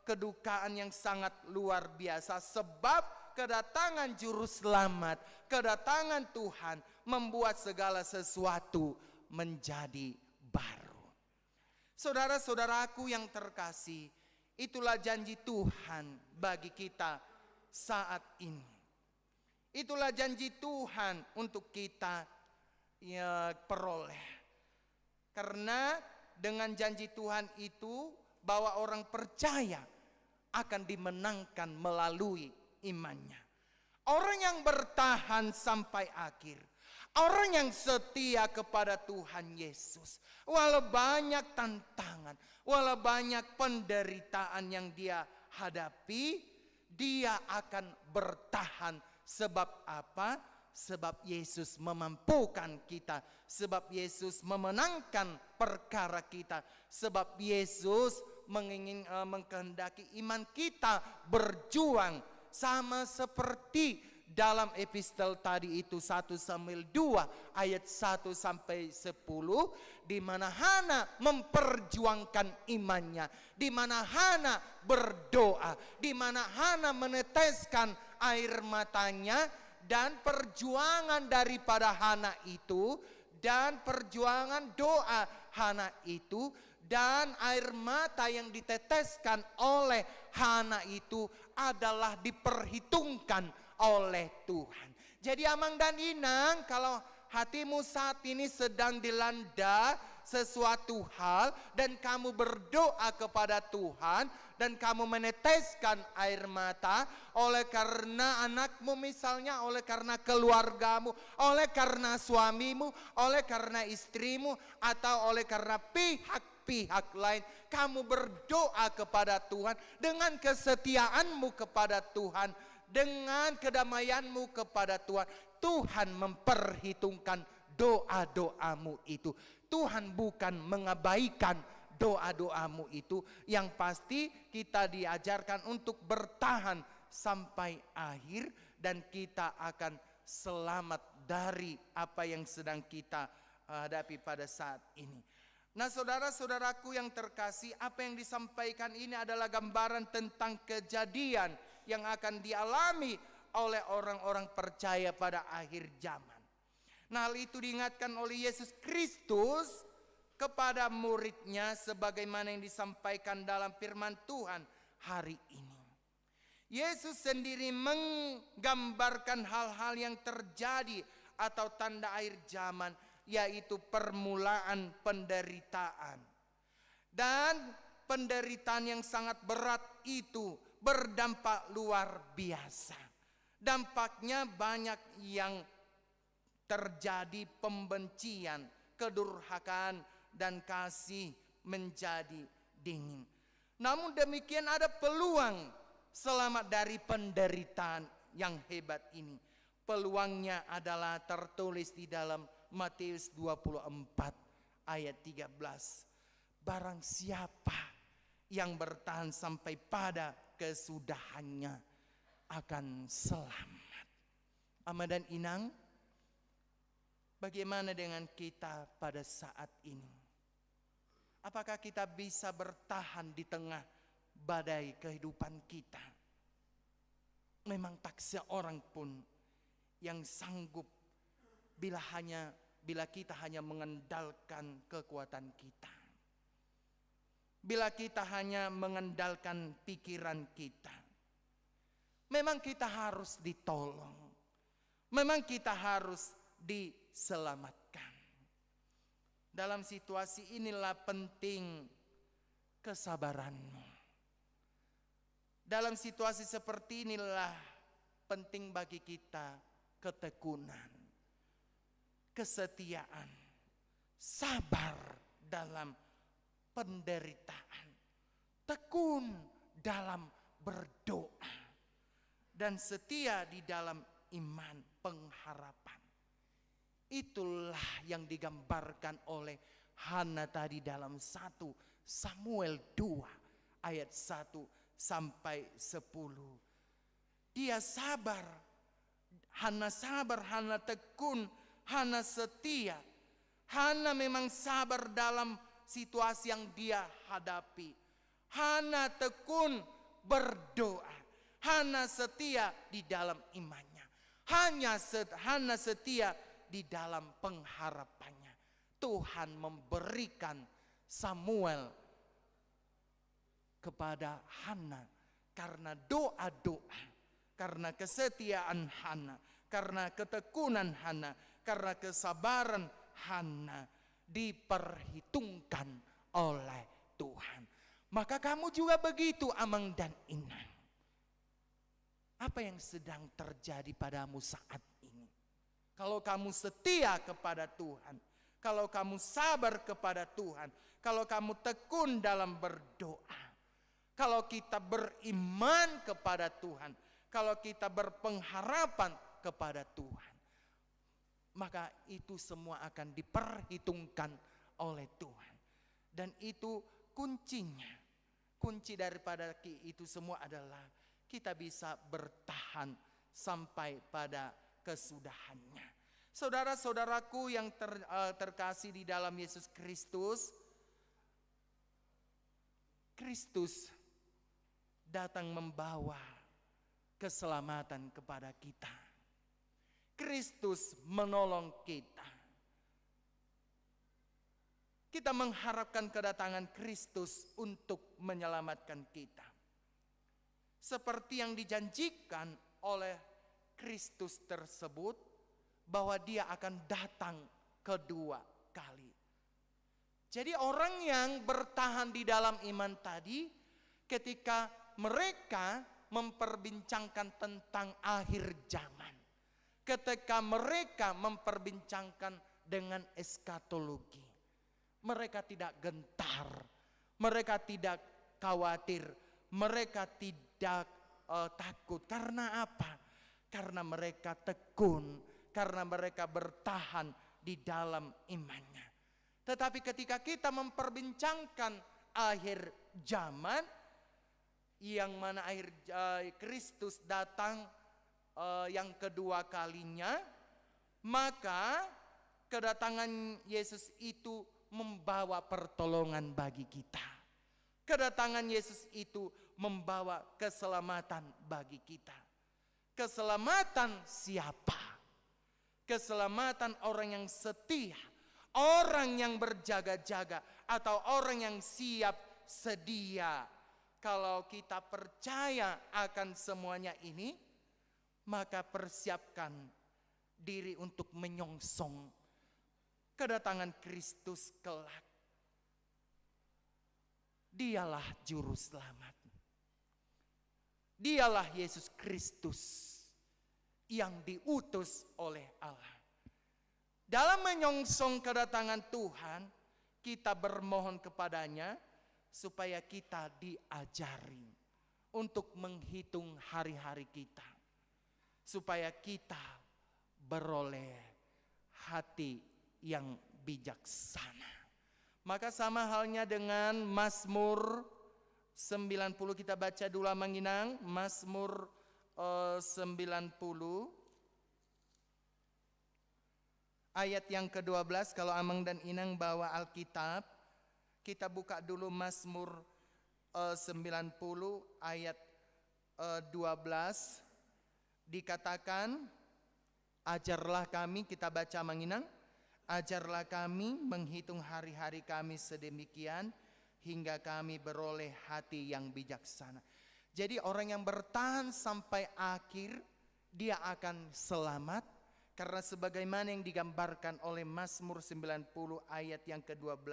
S3: kedukaan yang sangat luar biasa. Sebab kedatangan juru selamat, kedatangan Tuhan membuat segala sesuatu menjadi baru. Saudara-saudaraku yang terkasih, itulah janji Tuhan bagi kita saat ini. Itulah janji Tuhan untuk kita peroleh. Karena dengan janji Tuhan itu bahwa orang percaya akan dimenangkan melalui imannya. Orang yang bertahan sampai akhir, orang yang setia kepada Tuhan Yesus, walau banyak tantangan, walau banyak penderitaan yang dia hadapi, dia akan bertahan. Sebab apa? Sebab Yesus memampukan kita, sebab Yesus memenangkan perkara kita, sebab Yesus mengkehendaki iman kita berjuang. Sama seperti dalam epistel tadi itu 1 Samuel 2 ayat 1 sampai 10, di mana Hana memperjuangkan imannya, di mana Hana berdoa, di mana Hana meneteskan air matanya, dan perjuangan daripada Hana itu, dan perjuangan doa Hana itu, dan air mata yang diteteskan oleh Hana itu adalah diperhitungkan oleh Tuhan. Jadi Amang dan Inang, kalau hatimu saat ini sedang dilanda sesuatu hal dan kamu berdoa kepada Tuhan dan kamu meneteskan air mata oleh karena anakmu misalnya, oleh karena keluargamu, oleh karena suamimu, oleh karena istrimu, atau oleh karena pihak lain, kamu berdoa kepada Tuhan dengan kesetiaanmu kepada Tuhan, dengan kedamaianmu kepada Tuhan, Tuhan memperhitungkan doa-doamu itu. Tuhan bukan mengabaikan doa-doamu itu. Yang pasti kita diajarkan untuk bertahan sampai akhir, dan kita akan selamat dari apa yang sedang kita hadapi pada saat ini. Nah, saudara-saudaraku yang terkasih, apa yang disampaikan ini adalah gambaran tentang kejadian yang akan dialami oleh orang-orang percaya pada akhir zaman. Nah, hal itu diingatkan oleh Yesus Kristus kepada muridnya sebagaimana yang disampaikan dalam firman Tuhan hari ini. Yesus sendiri menggambarkan hal-hal yang terjadi atau tanda akhir zaman, yaitu permulaan penderitaan. Dan penderitaan yang sangat berat itu berdampak luar biasa. Dampaknya banyak yang terjadi, pembencian, kedurhakaan, dan kasih menjadi dingin. Namun demikian ada peluang selamat dari penderitaan yang hebat ini. Peluangnya adalah tertulis di dalam Matius 24 ayat 13. Barang siapa yang bertahan sampai pada kesudahannya akan selamat. Ama dan Inang, bagaimana dengan kita pada saat ini? Apakah kita bisa bertahan di tengah badai kehidupan kita? Memang tak seorang pun yang sanggup bila kita hanya mengandalkan kekuatan kita. Bila kita hanya mengandalkan pikiran kita. Memang kita harus ditolong. Memang kita harus diselamatkan. Dalam situasi inilah penting kesabaranmu. Dalam situasi seperti inilah penting bagi kita ketekunan, kesetiaan, sabar dalam penderitaan, tekun dalam berdoa, dan setia di dalam iman pengharapan. Itulah yang digambarkan oleh Hana tadi dalam 1 Samuel 2 ayat 1 sampai 10. Dia sabar, Hana sabar, Hana tekun, Hana setia. Hana memang sabar dalam situasi yang dia hadapi. Hana tekun berdoa. Hana setia di dalam imannya. Hana setia di dalam pengharapannya. Tuhan memberikan Samuel kepada Hana karena doa-doa, karena kesetiaan Hana, karena ketekunan Hana, karena kesabaran Hana diperhitungkan oleh Tuhan. Maka kamu juga begitu, Amang dan Inang. Apa yang sedang terjadi padamu saat ini? Kalau kamu setia kepada Tuhan, kalau kamu sabar kepada Tuhan, kalau kamu tekun dalam berdoa, kalau kita beriman kepada Tuhan, kalau kita berpengharapan kepada Tuhan, maka itu semua akan diperhitungkan oleh Tuhan. Dan itu kuncinya. Kunci daripada itu semua adalah kita bisa bertahan sampai pada kesudahannya. Saudara-saudaraku yang terkasih di dalam Yesus Kristus, Kristus datang membawa keselamatan kepada kita. Kristus menolong kita. Kita mengharapkan kedatangan Kristus untuk menyelamatkan kita. Seperti yang dijanjikan oleh Kristus tersebut, bahwa dia akan datang kedua kali. Jadi orang yang bertahan di dalam iman tadi, ketika mereka memperbincangkan tentang akhir zaman, ketika mereka memperbincangkan dengan eskatologi, mereka tidak gentar, mereka tidak khawatir, mereka tidak takut. Karena apa? Karena mereka tekun, karena mereka bertahan di dalam imannya. Tetapi ketika kita memperbincangkan akhir zaman, yang mana Kristus datang yang kedua kalinya, maka kedatangan Yesus itu membawa pertolongan bagi kita. Kedatangan Yesus itu membawa keselamatan bagi kita. Keselamatan siapa? Keselamatan orang yang setia, orang yang berjaga-jaga, atau orang yang siap sedia. Kalau kita percaya akan semuanya ini, maka persiapkan diri untuk menyongsong kedatangan Kristus kelak. Dialah juru selamat. Dialah Yesus Kristus yang diutus oleh Allah. Dalam menyongsong kedatangan Tuhan, kita bermohon kepadanya supaya kita diajari untuk menghitung hari-hari kita, supaya kita beroleh hati yang bijaksana. Maka sama halnya dengan Mazmur 90, kita baca dulu Manginang, Mazmur 90 ayat yang ke-12. Kalau Amang dan Inang bawa Alkitab, kita buka dulu Mazmur 90 ayat 12. Dikatakan, ajarlah kami, kita baca Manginang, ajarlah kami menghitung hari-hari kami sedemikian hingga kami beroleh hati yang bijaksana. Jadi orang yang bertahan sampai akhir, dia akan selamat. Karena sebagaimana yang digambarkan oleh Mazmur 90 ayat yang ke-12,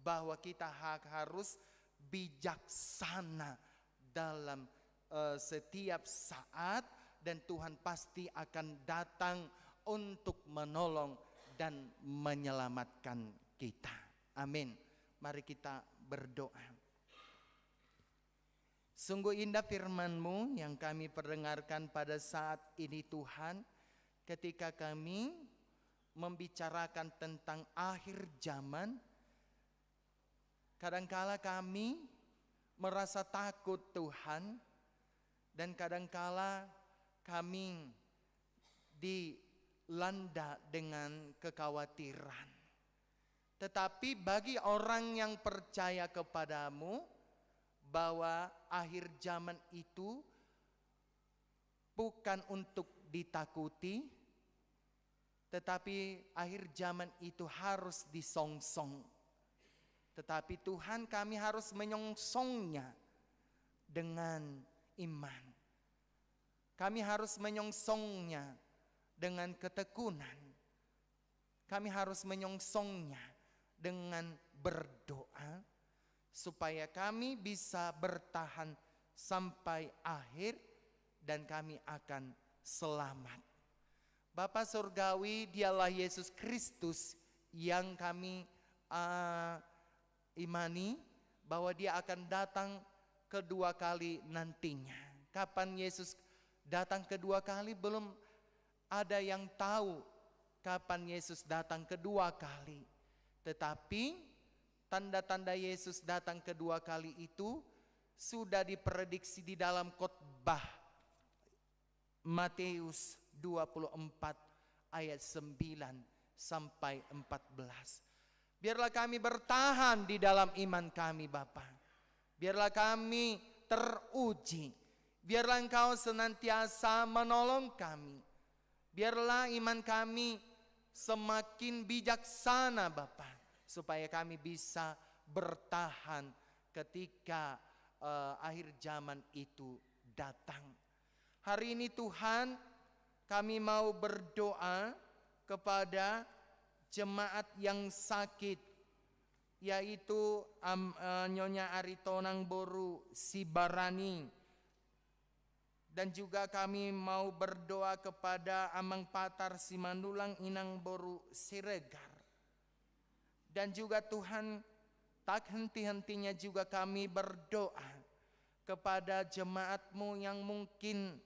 S3: bahwa kita harus bijaksana dalam setiap saat, dan Tuhan pasti akan datang untuk menolong dan menyelamatkan kita. Amin. Mari kita berdoa. Sungguh indah firman-Mu yang kami perdengarkan pada saat ini Tuhan, ketika kami membicarakan tentang akhir zaman. Kadangkala kami merasa takut Tuhan, dan kadangkala kami dilanda dengan kekhawatiran. Tetapi bagi orang yang percaya kepadamu bahwa akhir zaman itu bukan untuk ditakuti, Tetapi akhir zaman itu harus disongsong. Tetapi Tuhan, kami harus menyongsongnya dengan iman. Kami harus menyongsongnya dengan ketekunan. Kami harus menyongsongnya dengan berdoa supaya kami bisa bertahan sampai akhir dan kami akan selamat. Bapa Surgawi, dialah Yesus Kristus yang kami imani bahwa dia akan datang kedua kali nantinya. Kapan Yesus datang kedua kali belum ada yang tahu kapan Yesus datang kedua kali. Tetapi tanda-tanda Yesus datang kedua kali itu sudah diprediksi di dalam khotbah Matius 24 ayat 9 sampai 14. Biarlah kami bertahan di dalam iman kami, Bapa. Biarlah kami teruji. Biarlah Engkau senantiasa menolong kami. Biarlah iman kami semakin bijaksana, Bapa, supaya kami bisa bertahan ketika akhir zaman itu datang. Hari ini Tuhan, kami mau berdoa kepada jemaat yang sakit, yaitu Nyonya Aritonang Boru Sibarani. Dan juga kami mau berdoa kepada Amang Patar Simandulang Inang Boru Siregar. Dan juga Tuhan, tak henti-hentinya juga kami berdoa kepada jemaat-Mu yang mungkin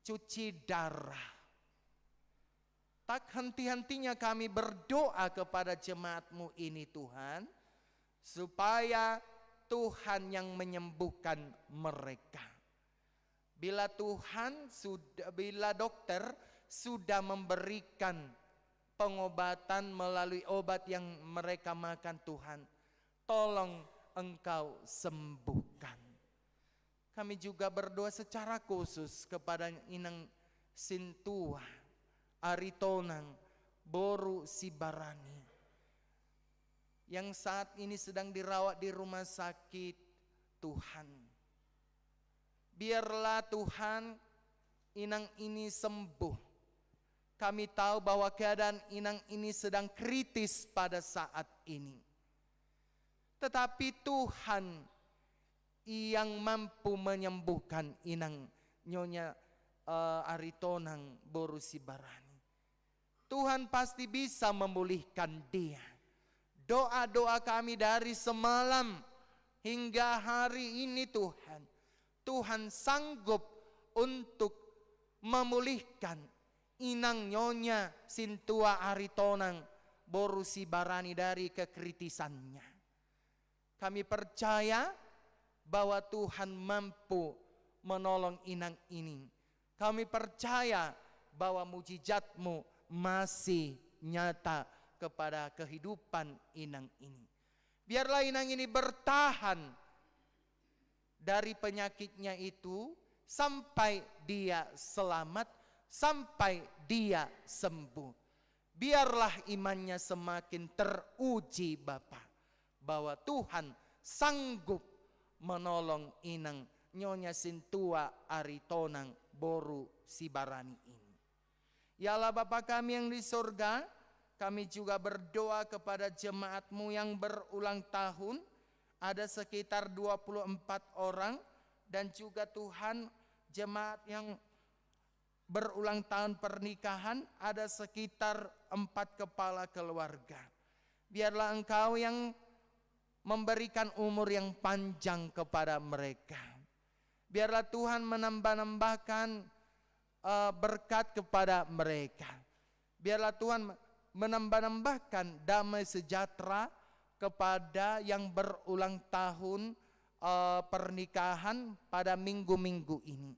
S3: cuci darah. Tak henti-hentinya kami berdoa kepada jemaat-Mu ini Tuhan, supaya Tuhan yang menyembuhkan mereka. Bila dokter sudah memberikan pengobatan melalui obat yang mereka makan, Tuhan, tolong Engkau sembuhkan. Kami juga berdoa secara khusus kepada Inang Sintua Aritonang Boru Sibarani yang saat ini sedang dirawat di rumah sakit. Tuhan, biarlah Tuhan Inang ini sembuh. Kami tahu bahwa keadaan Inang ini sedang kritis pada saat ini. Tetapi Tuhan yang mampu menyembuhkan Inang Nyonya Aritonang Boru Sibarani. Tuhan pasti bisa memulihkan dia. Doa-doa kami dari semalam hingga hari ini Tuhan, Tuhan sanggup untuk memulihkan Inang Nyonya Sintua Aritonang Boru Sibarani dari kekritisannya. Kami percaya bahwa Tuhan mampu menolong Inang ini. Kami percaya bahwa mujizat-Mu masih nyata kepada kehidupan Inang ini. Biarlah Inang ini bertahan dari penyakitnya itu sampai dia selamat, sampai dia sembuh. Biarlah imannya semakin teruji Bapa, bahwa Tuhan sanggup menolong Inang Nyonya Sintua Aritonang Boru Sibarani ini. Ya Allah Bapa kami yang di surga, kami juga berdoa kepada jemaat-Mu yang berulang tahun. Ada sekitar 24 orang. Dan juga Tuhan, jemaat yang berulang tahun pernikahan ada sekitar 4 kepala keluarga. Biarlah Engkau yang memberikan umur yang panjang kepada mereka. Biarlah Tuhan menambah-nambahkan berkat kepada mereka. Biarlah Tuhan menambah-nambahkan damai sejahtera kepada yang berulang tahun pernikahan pada minggu-minggu ini.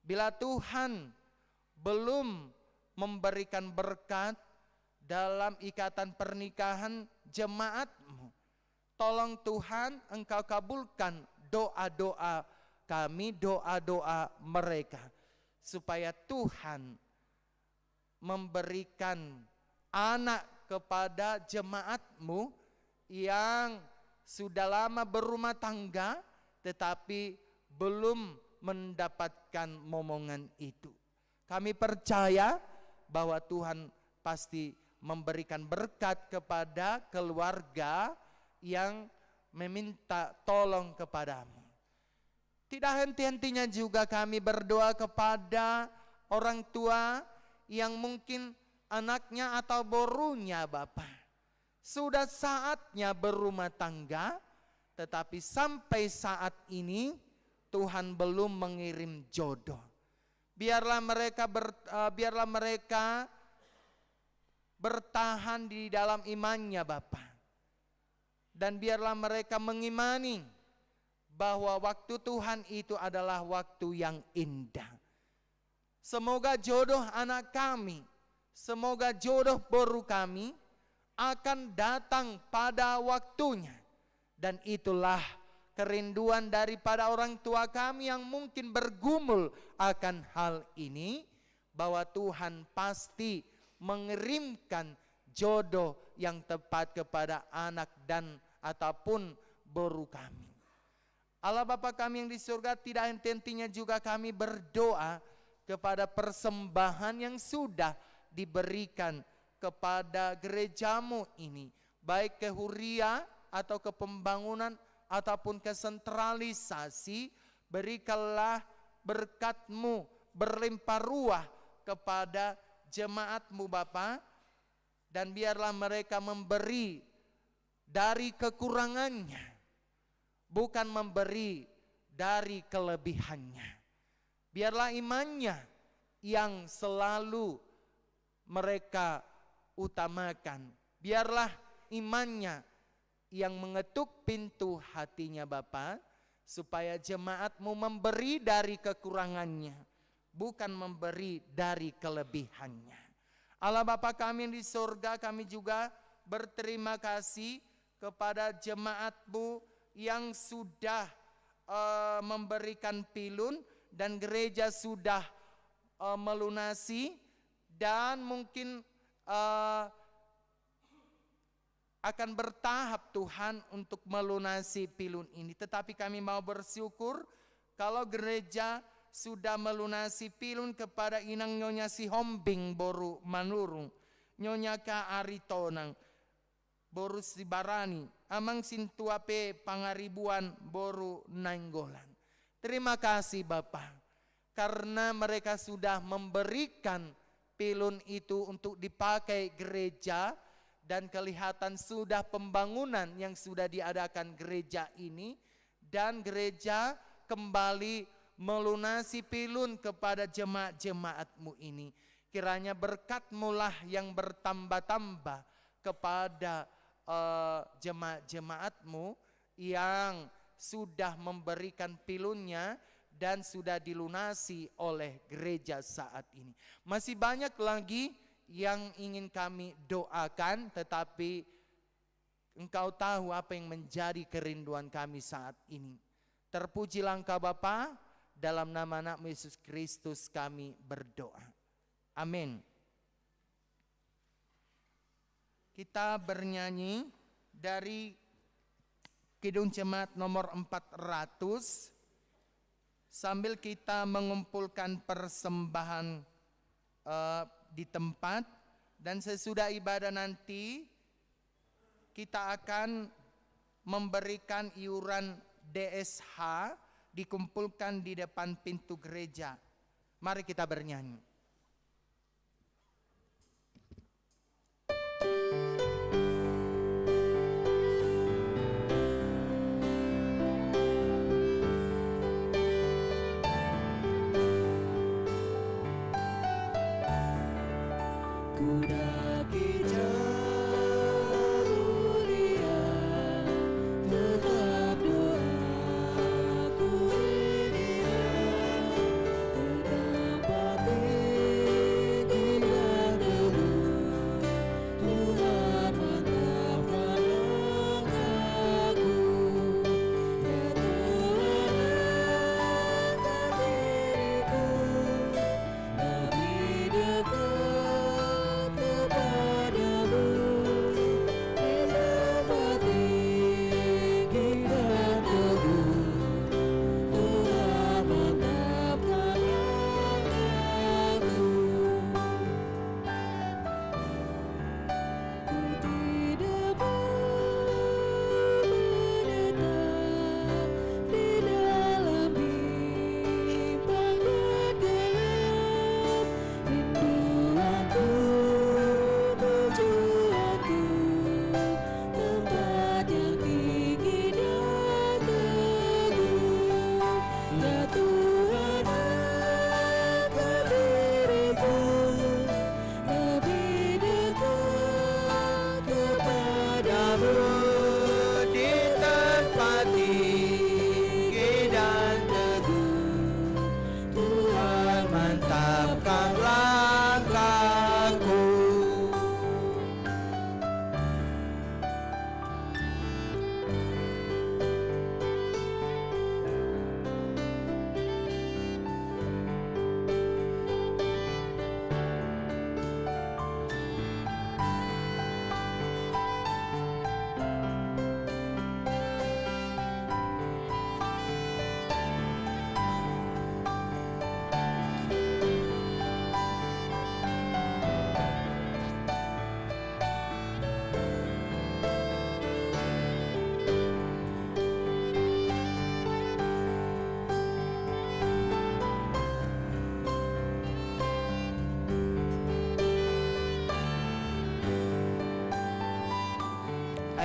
S3: Bila Tuhan belum memberikan berkat dalam ikatan pernikahan jemaat-Mu, tolong Tuhan Engkau kabulkan doa-doa kami, doa-doa mereka, supaya Tuhan memberikan anak kepada jemaatmu yang sudah lama berumah tangga tetapi belum mendapatkan momongan itu. Kami percaya bahwa Tuhan pasti memberikan berkat kepada keluarga yang meminta tolong kepadamu. Tidak henti-hentinya juga kami berdoa kepada orang tua yang mungkin anaknya atau borunya Bapa sudah saatnya berumah tangga, tetapi sampai saat ini Tuhan belum mengirim jodoh. Biarlah mereka bertahan di dalam imannya Bapa. Dan biarlah mereka mengimani bahwa waktu Tuhan itu adalah waktu yang indah. Semoga jodoh anak kami, semoga jodoh boru kami akan datang pada waktunya. Dan itulah kerinduan daripada orang tua kami yang mungkin bergumul akan hal ini, bahwa Tuhan pasti mengirimkan jodoh yang tepat kepada anak dan ataupun boru kami. Allah Bapa kami yang di surga, tidak henti-hentinya juga kami berdoa kepada persembahan yang sudah diberikan kepada gerejamu ini, baik ke huria atau ke pembangunan ataupun ke sentralisasi. Berikanlah berkat-Mu berlimpah ruah kepada jemaat-Mu Bapa, dan biarlah mereka memberi dari kekurangannya, bukan memberi dari kelebihannya. Biarlah imannya yang selalu mereka utamakan. Biarlah imannya yang mengetuk pintu hatinya Bapa, supaya jemaat-Mu memberi dari kekurangannya, bukan memberi dari kelebihannya. Allah Bapa kami yang di surga, kami juga berterima kasih kepada jemaat-Mu yang sudah memberikan pilun, dan gereja sudah melunasi, dan mungkin akan bertahap Tuhan untuk melunasi pilun ini. Tetapi kami mau bersyukur kalau gereja sudah melunasi pilun kepada Inang Nyonya Si Hombing boru Manurung, Nyonya Ka Aritonang boru Sibarani, Amang Sintuape Pangaribuan boru Nainggolan. Terima kasih Bapa, karena mereka sudah memberikan pilun itu untuk dipakai gereja, dan kelihatan sudah pembangunan yang sudah diadakan gereja ini, dan gereja kembali melunasi pilun kepada jemaat-jemaat-Mu ini. Kiranya berkat-Mu lah yang bertambah-tambah kepada jemaat-jemaat-Mu yang sudah memberikan pilunnya dan sudah dilunasi oleh gereja saat ini. Masih banyak lagi yang ingin kami doakan, tetapi Engkau tahu apa yang menjadi kerinduan kami saat ini. Terpujilah Engkau Bapa, dalam nama anak Yesus Kristus kami berdoa. Amin. Kita bernyanyi dari Kidung Jemaat nomor 400 sambil kita mengumpulkan persembahan di tempat, dan sesudah ibadah nanti kita akan memberikan iuran DSH dikumpulkan di depan pintu gereja. Mari kita bernyanyi.
S4: Tetap doaku ini tetap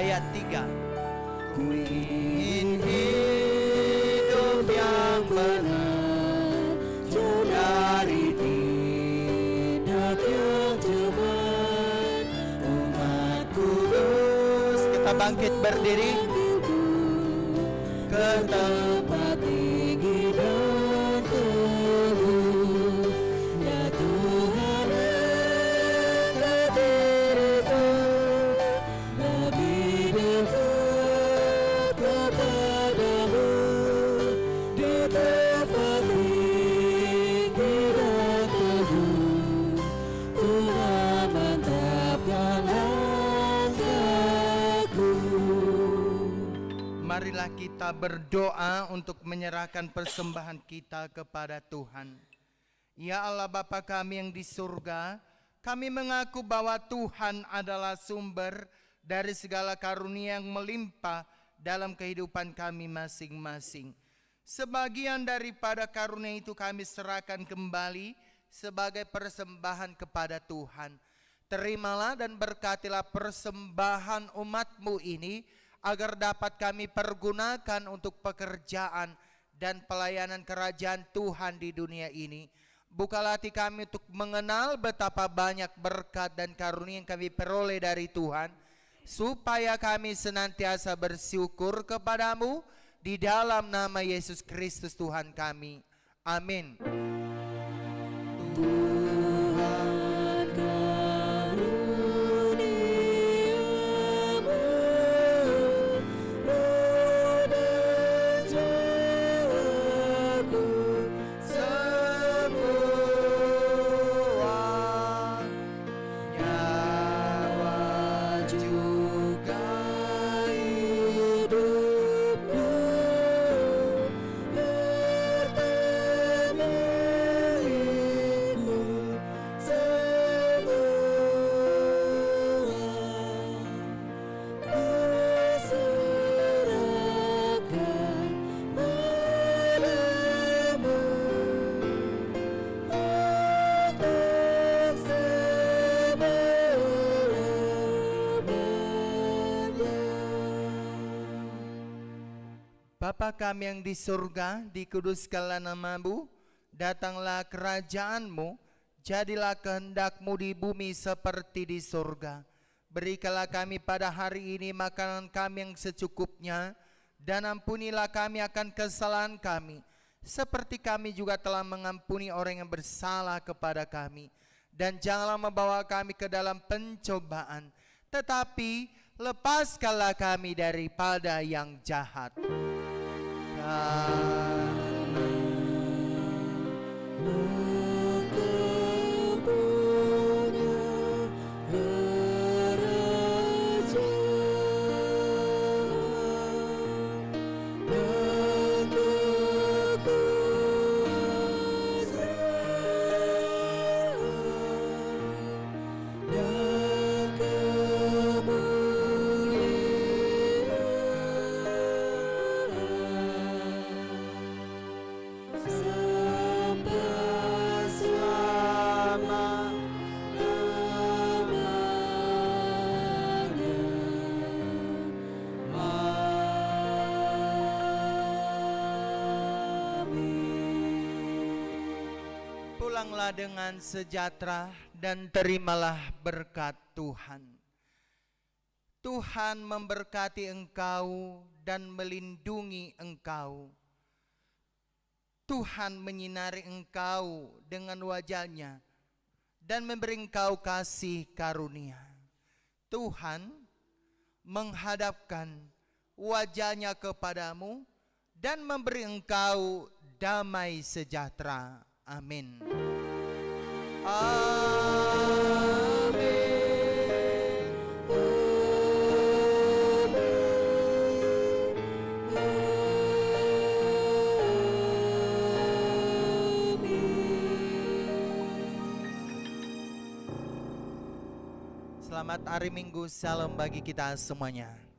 S3: ayat 3. Ku ingin hidup yang benar, jauh dari tindak yang cepat. Umat kudus, kita bangkit berdiri. Ke tempat tinggi dan teguh, ya Tuhan angkat diriku lebih dekat kepadamu. Di tempat tinggi dan teguh, Tuhan mantapkan langkahku. Marilah kita berdoa untuk menyerahkan persembahan kita kepada Tuhan. Ya Allah Bapa kami yang di surga, kami mengaku bahwa Tuhan adalah sumber dari segala karunia yang melimpah dalam kehidupan kami masing-masing. Sebagian daripada karunia itu kami serahkan kembali sebagai persembahan kepada Tuhan. Terimalah dan berkatilah persembahan umat-Mu ini, agar dapat kami pergunakan untuk pekerjaan dan pelayanan kerajaan Tuhan di dunia ini. Bukalah hati kami untuk mengenal betapa banyak berkat dan karunia yang kami peroleh dari Tuhan, supaya kami senantiasa bersyukur kepadamu di dalam nama Yesus Kristus Tuhan kami. Amin. Bapa kami yang di surga, dikuduskanlah nama-Mu, datanglah kerajaan-Mu, jadilah kehendak-Mu di bumi seperti di surga. Berikanlah kami pada hari ini makanan kami yang secukupnya, dan ampunilah kami akan kesalahan kami, seperti kami juga telah mengampuni orang yang bersalah kepada kami. Dan janganlah membawa kami ke dalam pencobaan, tetapi lepaskanlah kami daripada yang jahat. Pulanglah dengan sejahtera dan terimalah berkat Tuhan. Tuhan memberkati engkau dan melindungi engkau. Tuhan menyinari engkau dengan wajah-Nya dan memberi engkau kasih karunia. Tuhan menghadapkan wajah-Nya kepadamu dan memberi engkau damai sejahtera. Amin. Selamat hari Minggu, salam bagi kita semuanya.